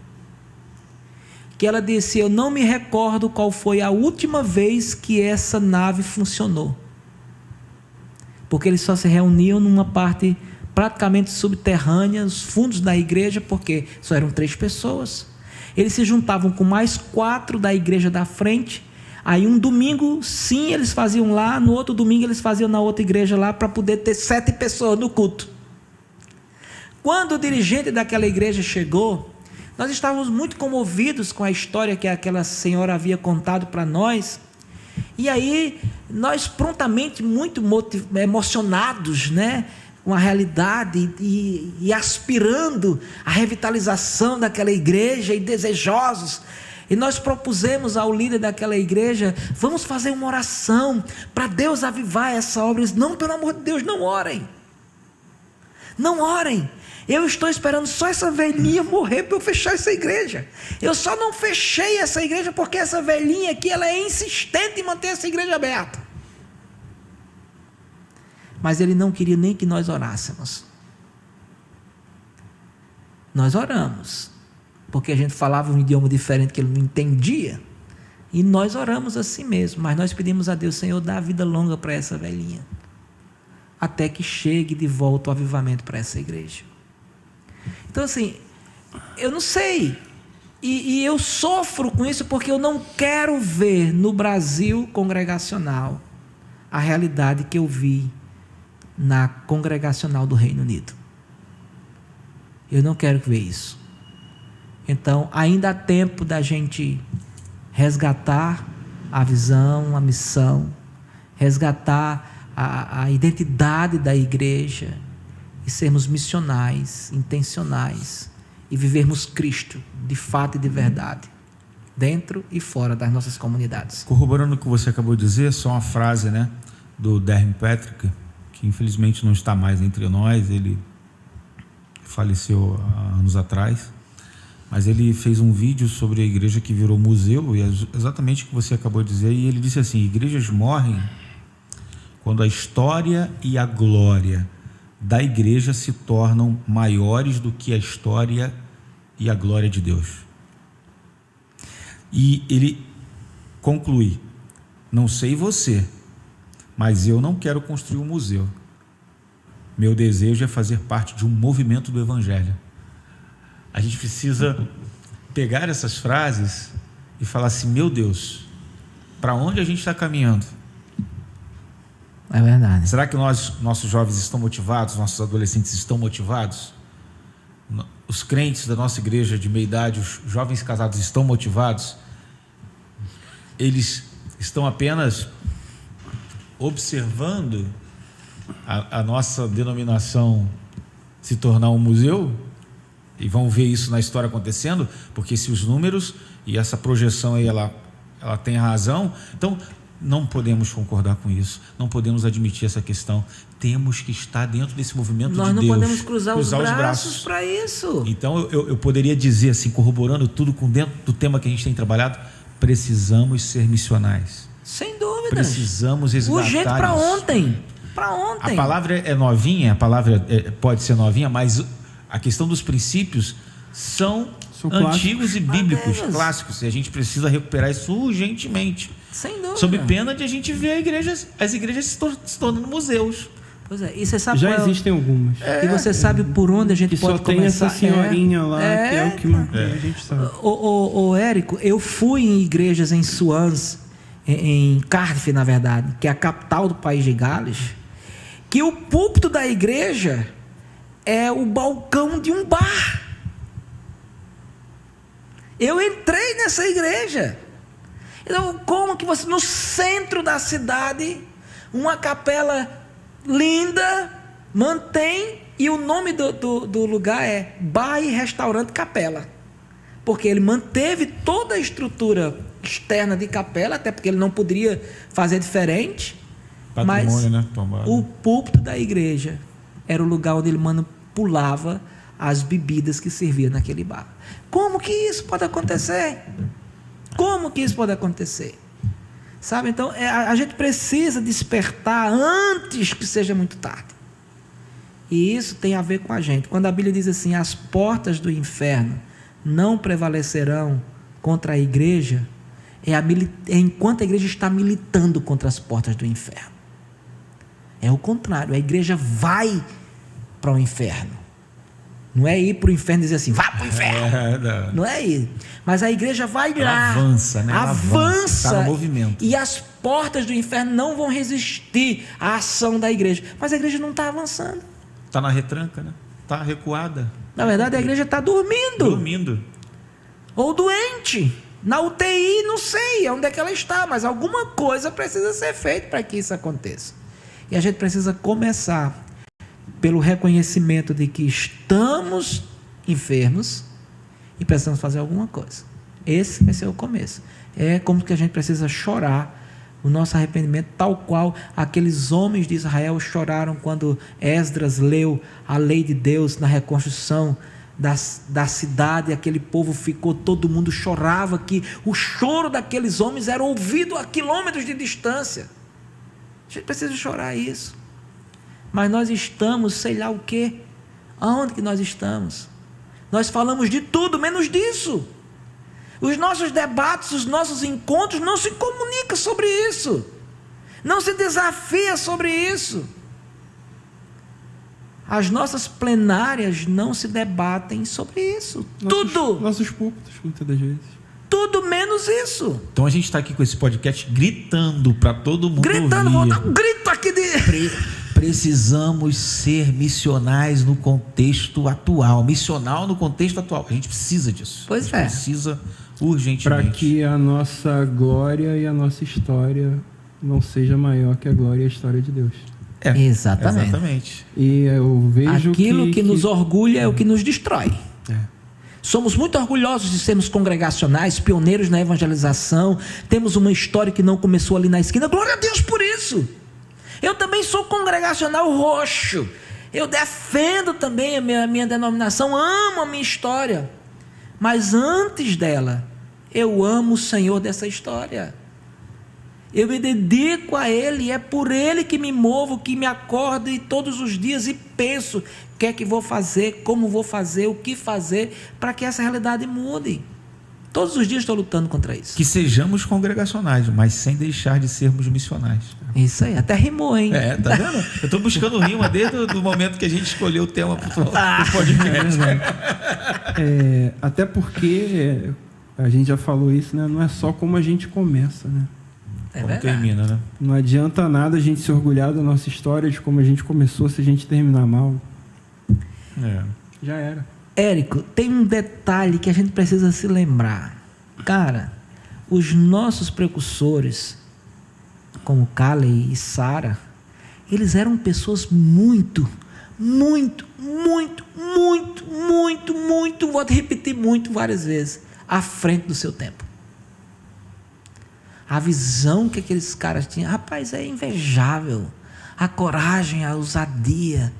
que ela disse: eu não me recordo qual foi a última vez que essa nave funcionou, porque eles só se reuniam numa parte praticamente subterrânea, os fundos da igreja, porque só eram 3 pessoas. Eles se juntavam com mais 4 da igreja da frente. Aí um domingo, sim, eles faziam lá, no outro domingo eles faziam na outra igreja lá, para poder ter 7 pessoas no culto. Quando o dirigente daquela igreja chegou, nós estávamos muito comovidos com a história que aquela senhora havia contado para nós. E aí, nós prontamente, muito emocionados, né, com a realidade e aspirando a revitalização daquela igreja e desejosos, e nós propusemos ao líder daquela igreja: vamos fazer uma oração para Deus avivar essa obra. Ele disse: não, pelo amor de Deus, não orem, não orem, eu estou esperando só essa velhinha morrer para eu fechar essa igreja. Eu só não fechei essa igreja porque essa velhinha aqui, ela é insistente em manter essa igreja aberta. Mas ele não queria nem que nós orássemos. Nós oramos, porque a gente falava um idioma diferente que ele não entendia, e nós oramos assim mesmo, mas nós pedimos a Deus: Senhor, dá vida longa para essa velhinha, até que chegue de volta o avivamento para essa igreja. Então assim, eu não sei, e eu sofro com isso, porque eu não quero ver no Brasil congregacional a realidade que eu vi na congregacional do Reino Unido. Eu não quero ver isso. Então ainda há tempo da gente resgatar a visão, a missão, resgatar a identidade da igreja e sermos missionais, intencionais, e vivermos Cristo de fato e de verdade, dentro e fora das nossas comunidades. Corroborando o que você acabou de dizer, só uma frase, né, do Derren Patrick, que infelizmente não está mais entre nós. Ele faleceu há anos atrás, mas ele fez um vídeo sobre a igreja que virou museu, e é exatamente o que você acabou de dizer. E ele disse assim: igrejas morrem quando a história e a glória da igreja se tornam maiores do que a história e a glória de Deus. E ele conclui: não sei você, mas eu não quero construir um museu. Meu desejo é fazer parte de um movimento do Evangelho. A gente precisa pegar essas frases e falar assim: meu Deus, para onde a gente está caminhando? É verdade. Será que nossos jovens estão motivados, nossos adolescentes estão motivados? Os crentes da nossa igreja de meia idade, os jovens casados estão motivados? Eles estão apenas observando a nossa denominação se tornar um museu? E vão ver isso na história acontecendo? Porque se os números e essa projeção aí, ela tem razão, então não podemos concordar com isso, não podemos admitir essa questão. Temos que estar dentro desse movimento de Deus. Nós não podemos cruzar os braços para isso. Então eu poderia dizer assim, corroborando tudo com dentro do tema que a gente tem trabalhado: precisamos ser missionais. Sem dúvida. Precisamos resgatar urgente para ontem. Para ontem. A palavra é novinha, a palavra pode ser novinha, mas a questão dos princípios são antigos e bíblicos, clássicos, e a gente precisa recuperar isso urgentemente. Sem dúvida. Sob pena de a gente ver as igrejas se tornando museus. Pois é, e você sabe já existem algumas. E você sabe por onde a gente pode só começar? Só tem essa senhorinha lá, que é o que mantém, a gente sabe. Érico, eu fui em igrejas em Swansea, em Cardiff, na verdade, que é a capital do país de Gales, que o púlpito da igreja é o balcão de um bar. Eu entrei nessa igreja. Então, como que você, no centro da cidade, uma capela linda, mantém, e o nome do lugar é Bar e Restaurante Capela, porque ele manteve toda a estrutura externa de capela, até porque ele não poderia fazer diferente. Patrimônio, mas né? O púlpito da igreja era o lugar onde ele manipulava as bebidas que servia naquele bar. Como que isso pode acontecer? Como que isso pode acontecer? Sabe, então a gente precisa despertar antes que seja muito tarde. E isso tem a ver com a gente. Quando a Bíblia diz assim: as portas do inferno não prevalecerão contra a igreja é enquanto a igreja está militando contra as portas do inferno. É o contrário, a igreja vai para o inferno. Não é ir para o inferno e dizer assim, vá para o inferno. Não é ir. Mas a igreja vai lá. Avança, né? Avança. Está no movimento. E as portas do inferno não vão resistir à ação da igreja. Mas a igreja não está avançando. Está na retranca, né? Está recuada. Na verdade, a igreja está dormindo. Dormindo. Ou doente. Na UTI, não sei onde é que ela está, mas alguma coisa precisa ser feita para que isso aconteça. E a gente precisa começar pelo reconhecimento de que estamos enfermos e precisamos fazer alguma coisa. Esse vai ser o começo. É como que a gente precisa chorar o nosso arrependimento, tal qual aqueles homens de Israel choraram quando Esdras leu a lei de Deus na reconstrução da cidade. Aquele povo ficou, todo mundo chorava, que o choro daqueles homens era ouvido a quilômetros de distância. A gente precisa chorar isso. Mas nós estamos, sei lá o quê. Aonde que nós estamos? Nós falamos de tudo, menos disso. Os nossos debates, os nossos encontros não se comunicam sobre isso. Não se desafia sobre isso. As nossas plenárias não se debatem sobre isso. Tudo. Nossos púlpitos, muitas das vezes. Tudo menos isso. Então a gente está aqui com esse podcast gritando para todo mundo gritando, ouvir. Vou dar um grito aqui de... Precisamos ser missionais no contexto atual. Missional no contexto atual. A gente precisa disso. Pois a gente é. precisa urgentemente. Para que a nossa glória e a nossa história não seja maior que a glória e a história de Deus. Exatamente. E eu vejo aquilo que nos orgulha é o que nos destrói. Somos muito orgulhosos de sermos congregacionais, pioneiros na evangelização. Temos uma história que não começou ali na esquina. Glória a Deus por isso. Eu também sou congregacional roxo. Eu defendo também a minha denominação, amo a minha história. Mas antes dela, eu amo o Senhor dessa história. Eu me dedico a Ele, é por Ele que me movo, que me acordo e todos os dias e penso o que é que vou fazer, como vou fazer, o que fazer para que essa realidade mude. Todos os dias estou lutando contra isso. Que sejamos congregacionais, mas sem deixar de sermos missionais. Isso aí, até rimou, hein? Tá vendo? Eu estou buscando rima desde o momento que a gente escolheu o tema para o podcast. Até porque a gente já falou isso, né? Não é só como a gente começa, né? Como termina, né? Não adianta nada a gente se orgulhar da nossa história, de como a gente começou, se a gente terminar mal. Já era. Érico, tem um detalhe que a gente precisa se lembrar. Cara, os nossos precursores, como Caleb e Sara, eles eram pessoas muito, vou repetir muito várias vezes, à frente do seu tempo. A visão que aqueles caras tinham, rapaz, é invejável. A coragem, a ousadia,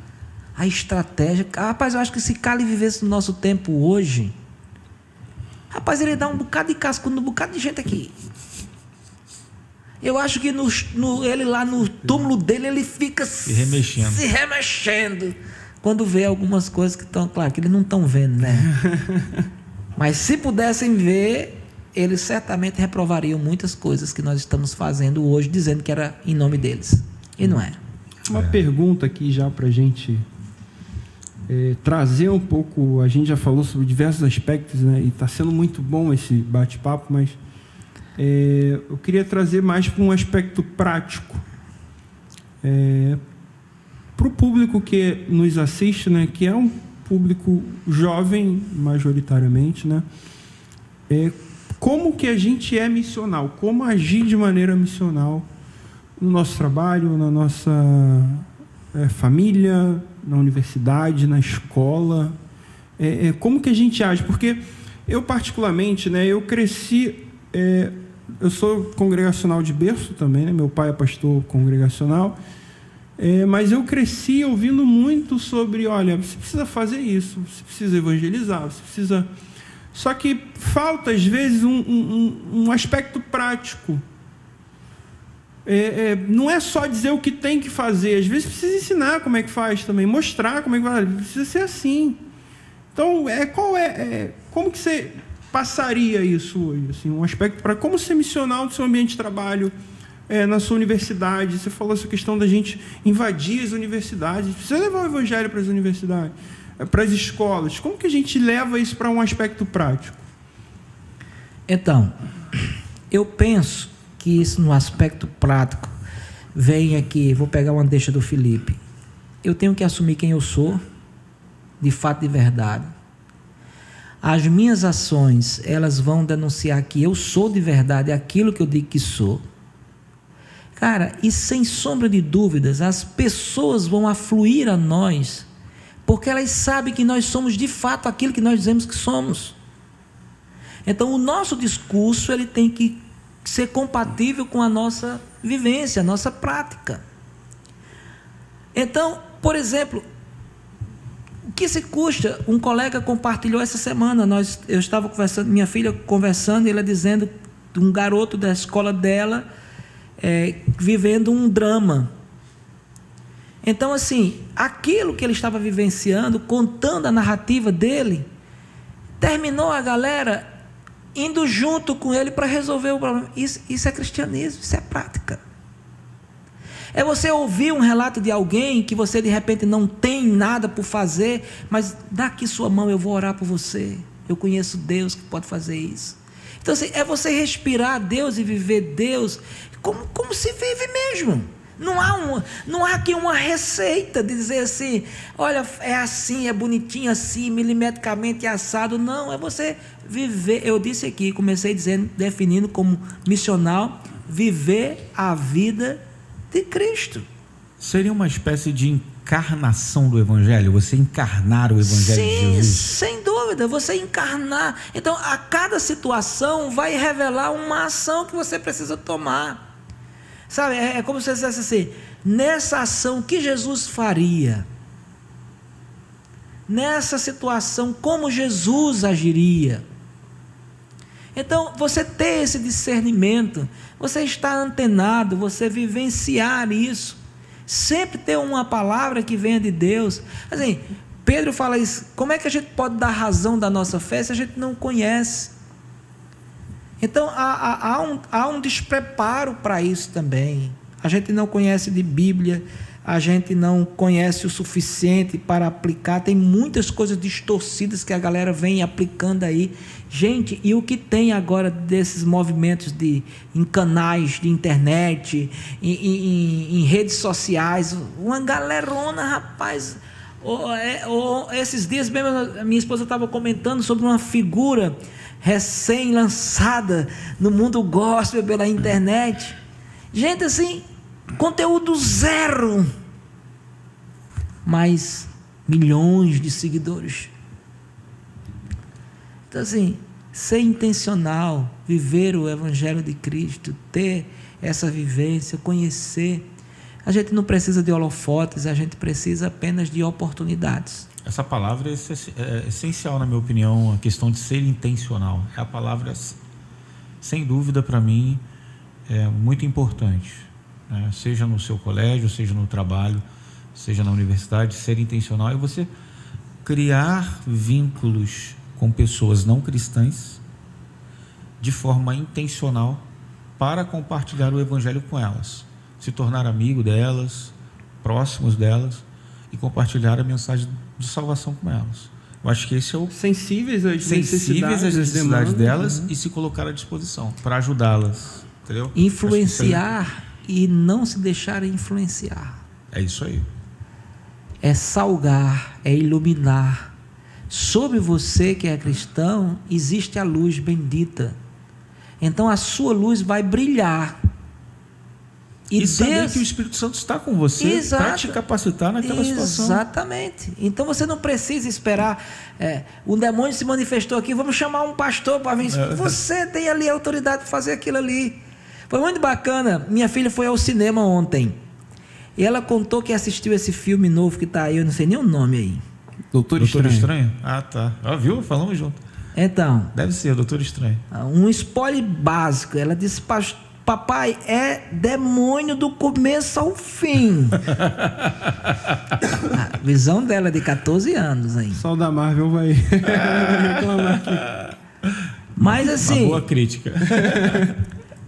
a estratégia. Rapaz, eu acho que se Caleb vivesse no nosso tempo hoje, rapaz, ele ia dar um bocado de casco no bocado de gente aqui. Eu acho que ele lá no túmulo dele, ele fica se remexendo quando vê algumas coisas que estão, claro, que eles não estão vendo, né? Mas se pudessem ver, eles certamente reprovariam muitas coisas que nós estamos fazendo hoje, dizendo que era em nome deles. E não é. Uma pergunta aqui já para a gente trazer um pouco. A gente já falou sobre diversos aspectos, né? E está sendo muito bom esse bate-papo, mas eu queria trazer mais para um aspecto prático. Para o público que nos assiste, né? Que é um público jovem, majoritariamente, né? Como que a gente é missional? Como agir de maneira missional no nosso trabalho, na nossa família, na universidade, na escola? Como que a gente age? Porque eu, particularmente, né, eu cresci... eu sou congregacional de berço também, né? Meu pai é pastor congregacional. Mas eu cresci ouvindo muito sobre, olha, você precisa fazer isso, você precisa evangelizar, você precisa... Só que falta, às vezes, um aspecto prático. Não é só dizer o que tem que fazer. Às vezes precisa ensinar como é que faz também, mostrar como é que faz. Precisa ser assim. Então, como que você passaria isso hoje? Assim, um aspecto para como ser missional no seu ambiente de trabalho, na sua universidade. Você falou essa questão da gente invadir as universidades. A gente precisa levar o evangelho para as universidades, para as escolas. Como que a gente leva isso para um aspecto prático? Então, eu penso que isso no aspecto prático vem aqui, vou pegar uma deixa do Felipe. Eu tenho que assumir quem eu sou, de fato, de verdade. As minhas ações, elas vão denunciar que eu sou de verdade aquilo que eu digo que sou. Cara, e sem sombra de dúvidas, as pessoas vão afluir a nós, porque elas sabem que nós somos de fato aquilo que nós dizemos que somos. Então, o nosso discurso, ele tem que ser compatível com a nossa vivência, a nossa prática. Então, por exemplo, o que se custa? Um colega compartilhou essa semana, eu estava conversando, minha filha conversando, e ela dizendo de um garoto da escola dela, vivendo um drama. Então, assim, aquilo que ele estava vivenciando, contando a narrativa dele, terminou a galera indo junto com ele para resolver o problema. Isso é cristianismo, isso é prática. É você ouvir um relato de alguém que você de repente não tem nada por fazer, mas dá aqui sua mão, eu vou orar por você. Eu conheço Deus que pode fazer isso. Então, assim, é você respirar Deus e viver Deus como se vive mesmo. Não há aqui uma receita de dizer assim, olha, é assim, é bonitinho assim, milimetricamente assado. Não, é você viver. Eu disse aqui, comecei definindo como missional, viver a vida de Cristo. Seria uma espécie de encarnação do Evangelho? Você encarnar o Evangelho de Jesus? Sim, sem dúvida, você encarnar. Então, a cada situação vai revelar uma ação que você precisa tomar. Sabe, é como se você dissesse assim, nessa ação, o que Jesus faria? Nessa situação, como Jesus agiria? Então, você ter esse discernimento, você estar antenado, você vivenciar isso, sempre ter uma palavra que venha de Deus. Assim, Pedro fala isso, como é que a gente pode dar razão da nossa fé se a gente não conhece? Então, há um despreparo para isso também. A gente não conhece de Bíblia, a gente não conhece o suficiente para aplicar. Tem muitas coisas distorcidas que a galera vem aplicando aí. Gente, e o que tem agora desses movimentos em canais de internet, em redes sociais, uma galerona, rapaz. Esses dias mesmo, a minha esposa estava comentando sobre uma figura recém-lançada no mundo gospel pela internet. Gente, assim, conteúdo zero, mas milhões de seguidores. Então, assim, ser intencional, viver o Evangelho de Cristo, ter essa vivência, conhecer. A gente não precisa de holofotes, a gente precisa apenas de oportunidades. Essa palavra é essencial, na minha opinião, a questão de ser intencional. É a palavra, sem dúvida, para mim, é muito importante. Né? Seja no seu colégio, seja no trabalho, seja na universidade, ser intencional é você criar vínculos com pessoas não cristãs de forma intencional para compartilhar o Evangelho com elas, se tornar amigo delas, próximos delas e compartilhar a mensagem de salvação com elas. Eu acho que esse é o... Sensíveis às necessidades delas, e se colocar à disposição para ajudá-las, entendeu? Influenciar e não se deixar influenciar. É isso aí. É salgar, é iluminar. Sobre você que é cristão, existe a luz bendita. Então a sua luz vai brilhar. E saber que o Espírito Santo está com você para te capacitar naquela situação. Exatamente. Então você não precisa esperar. O demônio se manifestou aqui, vamos chamar um pastor para vir. Você tem ali a autoridade de fazer aquilo ali. Foi muito bacana. Minha filha foi ao cinema ontem. E ela contou que assistiu esse filme novo que está aí, eu não sei nem o nome aí. Doutor Estranho? Ah, tá. Viu? Falamos junto. Então. Deve ser, Doutor Estranho. Um spoiler básico. Ela disse, papai, é demônio do começo ao fim. A visão dela é de 14 anos aí. O pessoal da Marvel vai reclamar aqui. Mas assim... Uma boa crítica.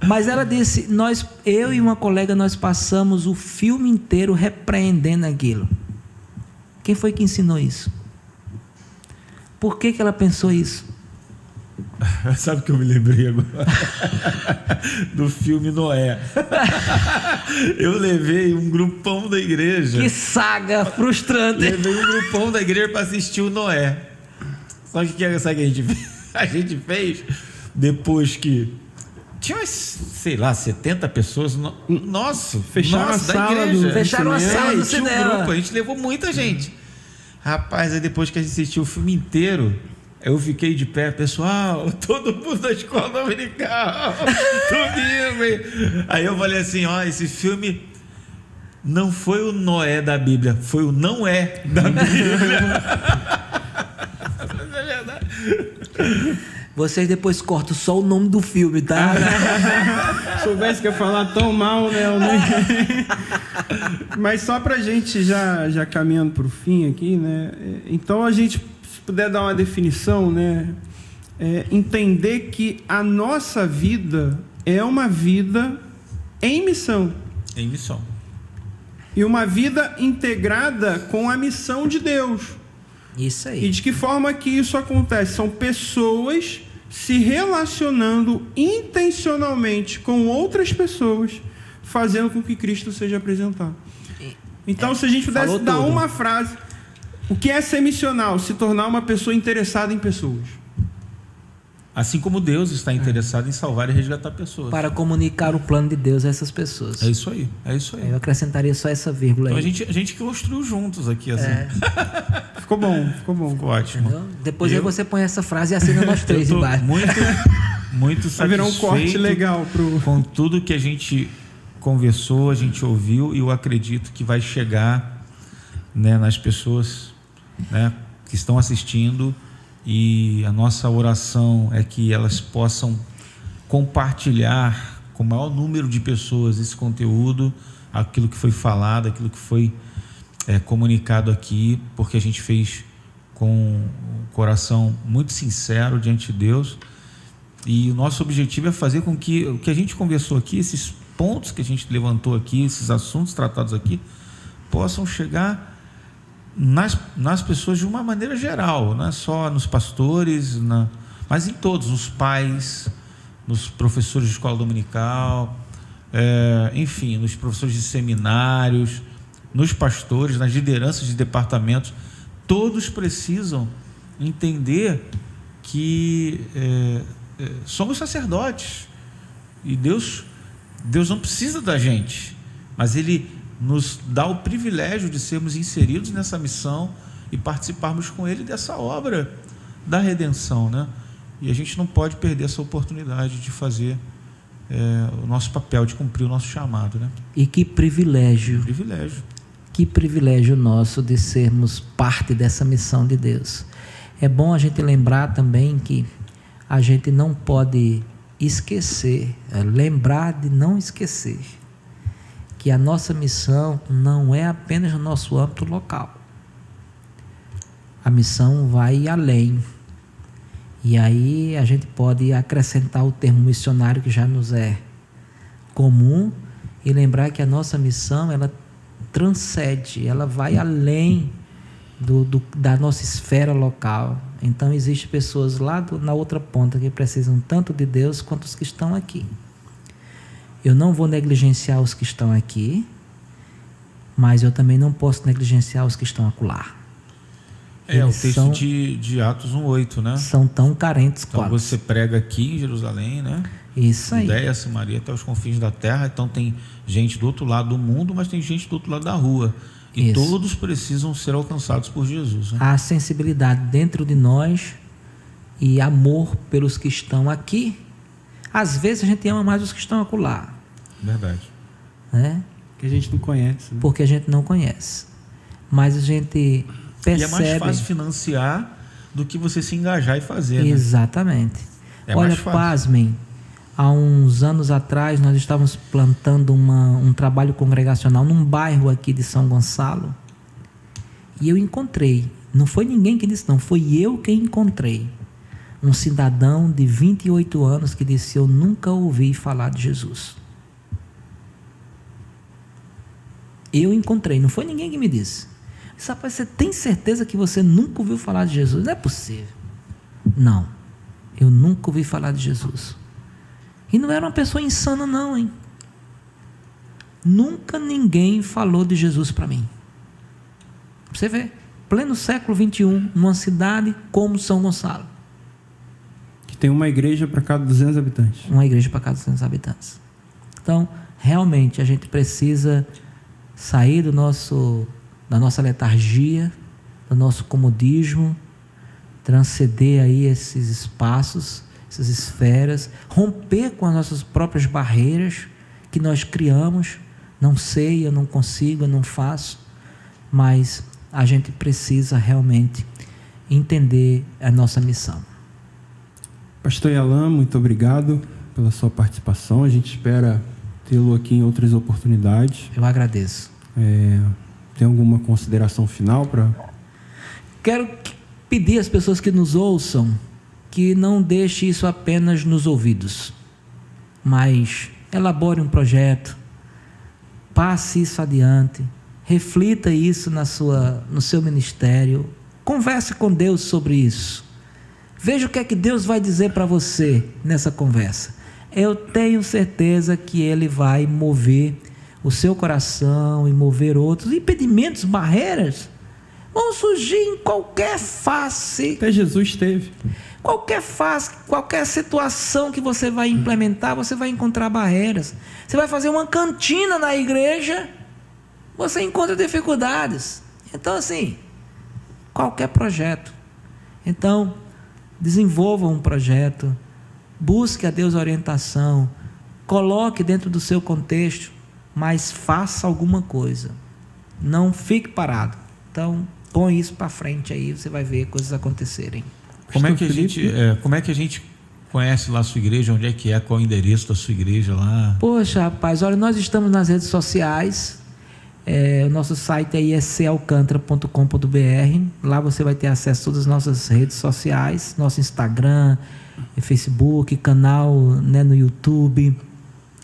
Mas ela disse, eu e uma colega, nós passamos o filme inteiro repreendendo aquilo. Quem foi que ensinou isso? Por que ela pensou isso? Sabe o que eu me lembrei agora? Do filme Noé. Eu levei um grupão da igreja. Que saga frustrante. Levei um grupão da igreja para assistir o Noé. Só que sabe o que a gente fez? Depois que tinha umas, sei lá, 70 pessoas. Nossa, fecharam a sala da igreja. Fecharam a sala do tinha um cinema. grupo, a gente levou muita gente. Rapaz, aí depois que a gente assistiu o filme inteiro, eu fiquei de pé, pessoal, todo mundo da escola dominical, domingo. Aí eu falei assim, esse filme não foi o Noé da Bíblia, foi o não é da Bíblia. É verdade. Vocês depois cortam só o nome do filme, tá? Soubesse que ia falar tão mal, né? Mas só pra gente já caminhando pro fim aqui, né? Então a gente, se puder dar uma definição, né? Entender que a nossa vida é uma vida em missão. Em missão. E uma vida integrada com a missão de Deus. Isso aí. E de que forma que isso acontece? São pessoas se relacionando intencionalmente com outras pessoas, fazendo com que Cristo seja apresentado. Então, se a gente pudesse dar uma frase, o que é ser missional? Se tornar uma pessoa interessada em pessoas. Assim como Deus está interessado em salvar e resgatar pessoas. Para comunicar o plano de Deus a essas pessoas. É isso aí, é isso aí. Eu acrescentaria só essa vírgula aí. Então a gente construiu juntos aqui, assim. Ficou bom. Ficou ótimo. Entendeu? Depois aí você põe essa frase e assina nós três embaixo. Muito satisfeito. Vai virar um corte legal com tudo que a gente conversou, a gente ouviu, e eu acredito que vai chegar, né, nas pessoas, né, que estão assistindo. E a nossa oração é que elas possam compartilhar com o maior número de pessoas esse conteúdo, aquilo que foi falado, aquilo que foi comunicado aqui, porque a gente fez com um coração muito sincero diante de Deus. E o nosso objetivo é fazer com que o que a gente conversou aqui, esses pontos que a gente levantou aqui, esses assuntos tratados aqui, possam chegar nas pessoas de uma maneira geral, não é só nos pastores, mas em todos, nos pais, nos professores de escola dominical, enfim, nos professores de seminários, nos pastores, nas lideranças de departamentos. Todos precisam entender que somos sacerdotes e Deus não precisa da gente, mas Ele nos dá o privilégio de sermos inseridos nessa missão e participarmos com Ele dessa obra da redenção, né? E a gente não pode perder essa oportunidade de fazer o nosso papel, de cumprir o nosso chamado, né? E que privilégio. Que privilégio nosso de sermos parte dessa missão de Deus. É bom a gente lembrar também que a gente não pode esquecer, lembrar de não esquecer que a nossa missão não é apenas no nosso âmbito local. A missão vai além. E aí a gente pode acrescentar o termo missionário, que já nos é comum, e lembrar que a nossa missão, ela transcende, ela vai além da nossa esfera local. Então existem pessoas lá na outra ponta que precisam tanto de Deus quanto os que estão aqui. Eu não vou negligenciar os que estão aqui, mas eu também não posso negligenciar os que estão acolá. O texto de Atos 1:8, né? São tão carentes quanto. Então você prega aqui em Jerusalém, né? Isso aí. Judéia, Samaria, até os confins da terra. Então tem gente do outro lado do mundo, mas tem gente do outro lado da rua. E todos precisam ser alcançados por Jesus, né? Há sensibilidade dentro de nós e amor pelos que estão aqui. Às vezes a gente ama mais os que estão acolá. Verdade. Né? Que a gente não conhece. Né? Porque a gente não conhece. Mas a gente percebe... E é mais fácil financiar do que você se engajar e fazer. Exatamente. Né? Olha, pasmem, há uns anos atrás nós estávamos plantando um trabalho congregacional num bairro aqui de São Gonçalo. E eu encontrei, não foi ninguém que disse não, foi eu quem encontrei, um cidadão de 28 anos que disse: eu nunca ouvi falar de Jesus. Eu encontrei, não foi ninguém que me disse. Disse: rapaz, você tem certeza que você nunca ouviu falar de Jesus? Não é possível. Não, eu nunca ouvi falar de Jesus. E não era uma pessoa insana não, hein? Nunca ninguém falou de Jesus para mim. Você vê, pleno século XXI, numa cidade como São Gonçalo. Que tem uma igreja para cada 200 habitantes. Uma igreja para cada 200 habitantes. Então, realmente, a gente precisa sair da nossa letargia, do nosso comodismo, transcender aí esses espaços, essas esferas, romper com as nossas próprias barreiras que nós criamos. Não sei, eu não consigo, eu não faço, mas a gente precisa realmente entender a nossa missão. Pastor Yalan, muito obrigado pela sua participação. A gente espera tê-lo aqui em outras oportunidades. Eu agradeço. Tem alguma consideração final para... Quero pedir às pessoas que nos ouçam que não deixe isso apenas nos ouvidos, mas elabore um projeto, passe isso adiante, reflita isso no seu ministério, converse com Deus sobre isso, veja o que é que Deus vai dizer para você nessa conversa. Eu tenho certeza que Ele vai mover o seu coração e mover outros. Impedimentos, barreiras vão surgir em qualquer face. Até Jesus teve. Qualquer face, qualquer situação que você vai implementar, você vai encontrar barreiras. Você vai fazer uma cantina na igreja, você encontra dificuldades. Então, assim, qualquer projeto. Então, desenvolva um projeto, busque a Deus orientação, coloque dentro do seu contexto, mas faça alguma coisa. Não fique parado. Então, põe isso para frente aí, você vai ver coisas acontecerem. Como é que a gente conhece lá a sua igreja? Onde é que é? Qual é o endereço da sua igreja lá? Poxa, rapaz, olha, nós estamos nas redes sociais. O nosso site é iscalcantara.com.br. Lá você vai ter acesso a todas as nossas redes sociais, nosso Instagram, Facebook, canal, né, no YouTube.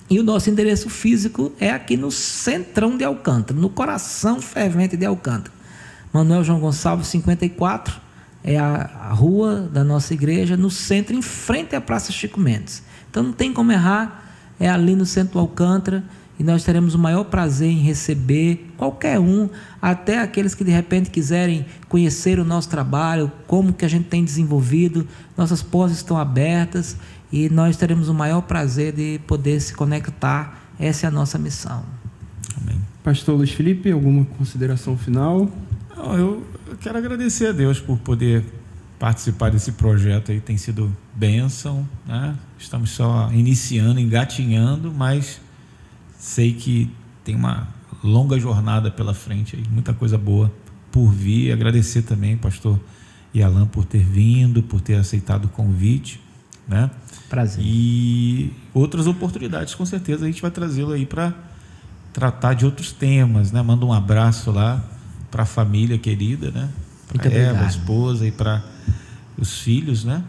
E o nosso endereço físico é aqui no centrão de Alcântara, no coração fervente de Alcântara. Manuel João Gonçalves 54 é a rua da nossa igreja, no centro, em frente à Praça Chico Mendes. Então não tem como errar, é ali no centro do Alcântara, e nós teremos o maior prazer em receber qualquer um, até aqueles que de repente quiserem conhecer o nosso trabalho, como que a gente tem desenvolvido. Nossas portas estão abertas e nós teremos o maior prazer de poder se conectar. Essa é a nossa missão. Amém. Pastor Luiz Felipe, alguma consideração final? Não, eu quero agradecer a Deus por poder participar desse projeto aí, tem sido bênção, né? Estamos só iniciando, engatinhando, mas sei que tem uma longa jornada pela frente aí, muita coisa boa por vir. Agradecer também, pastor Yalan, por ter vindo, por ter aceitado o convite, né? Prazer. E outras oportunidades, com certeza a gente vai trazê-lo aí para tratar de outros temas, né? Manda um abraço lá para a família querida, né? Muito Eva, obrigado. a esposa, e para os filhos, né?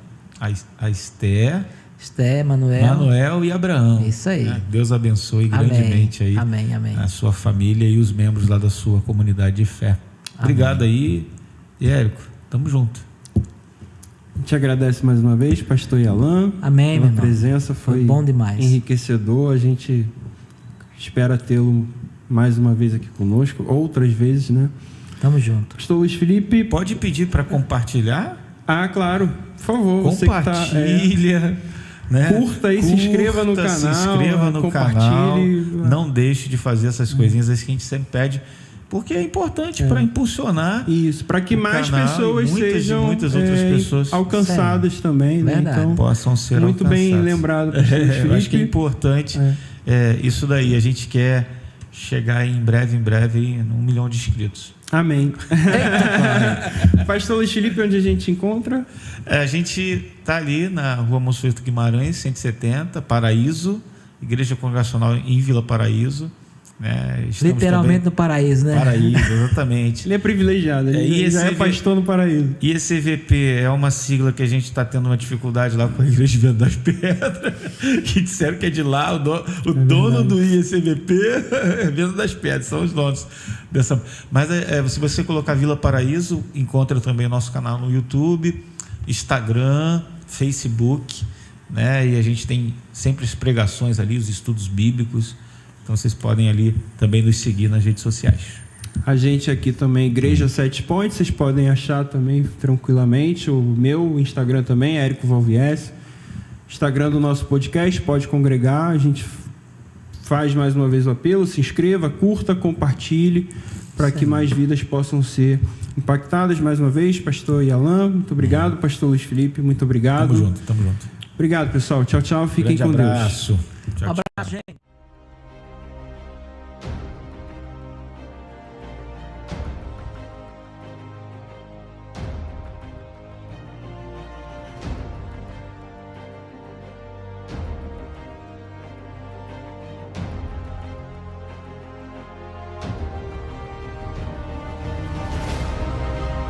A Esther, Manuel e Abraão. Isso aí. Né? Deus abençoe grandemente aí amém. a sua família e os membros lá da sua comunidade de fé. Obrigado aí, e Érico, tamo junto. A gente agradece mais uma vez, pastor Yalan. Amém, pela meu irmão. presença, foi bom demais. Enriquecedor. A gente espera tê-lo mais uma vez aqui conosco, outras vezes, né? Tamo junto. Pastor Luiz Felipe. Pode pedir para compartilhar? Ah, claro. Por favor. Compartilha. Né? Curta aí, se inscreva no canal. Se inscreva no canal. Não deixe de fazer essas coisinhas que a gente sempre pede, porque é importante para impulsionar. Isso, para que mais pessoas sejam muitas outras pessoas alcançadas também, né? Então, possam ser muito alcançadas. bem lembrado, pastor Luiz Felipe. Eu acho que é importante isso daí. A gente quer chegar em breve em 1 milhão de inscritos. Amém. Pastor Luiz Felipe, onde a gente encontra? A gente está ali na Rua Monsenhor Guimarães, 170, Paraíso, Igreja Congregacional em Vila Paraíso, né? Estamos Literalmente também... no paraíso, né? Paraíso, exatamente. Ele é privilegiado, ele já é pastor no paraíso. IECVP é uma sigla que a gente está tendo uma dificuldade lá com a Igreja de Venda das Pedras, que disseram que é de lá, o dono do IECVP é Venda das Pedras, são os donos dessa. Mas se você colocar Vila Paraíso, encontra também o nosso canal no YouTube, Instagram, Facebook, né? E a gente tem sempre as pregações ali, os estudos bíblicos. Então vocês podem ali também nos seguir nas redes sociais. A gente aqui também, Igreja 7 Pontes, vocês podem achar também tranquilamente. O meu Instagram também, Érico Valvies. Instagram do nosso podcast, pode congregar. A gente faz mais uma vez o apelo, se inscreva, curta, compartilhe, para que mais vidas possam ser impactadas. Mais uma vez, pastor Yalan, muito obrigado. Pastor Luiz Felipe, muito obrigado. Tamo junto. Obrigado, pessoal. Tchau, tchau. Fiquem com Deus. Abraço. Um abraço, gente.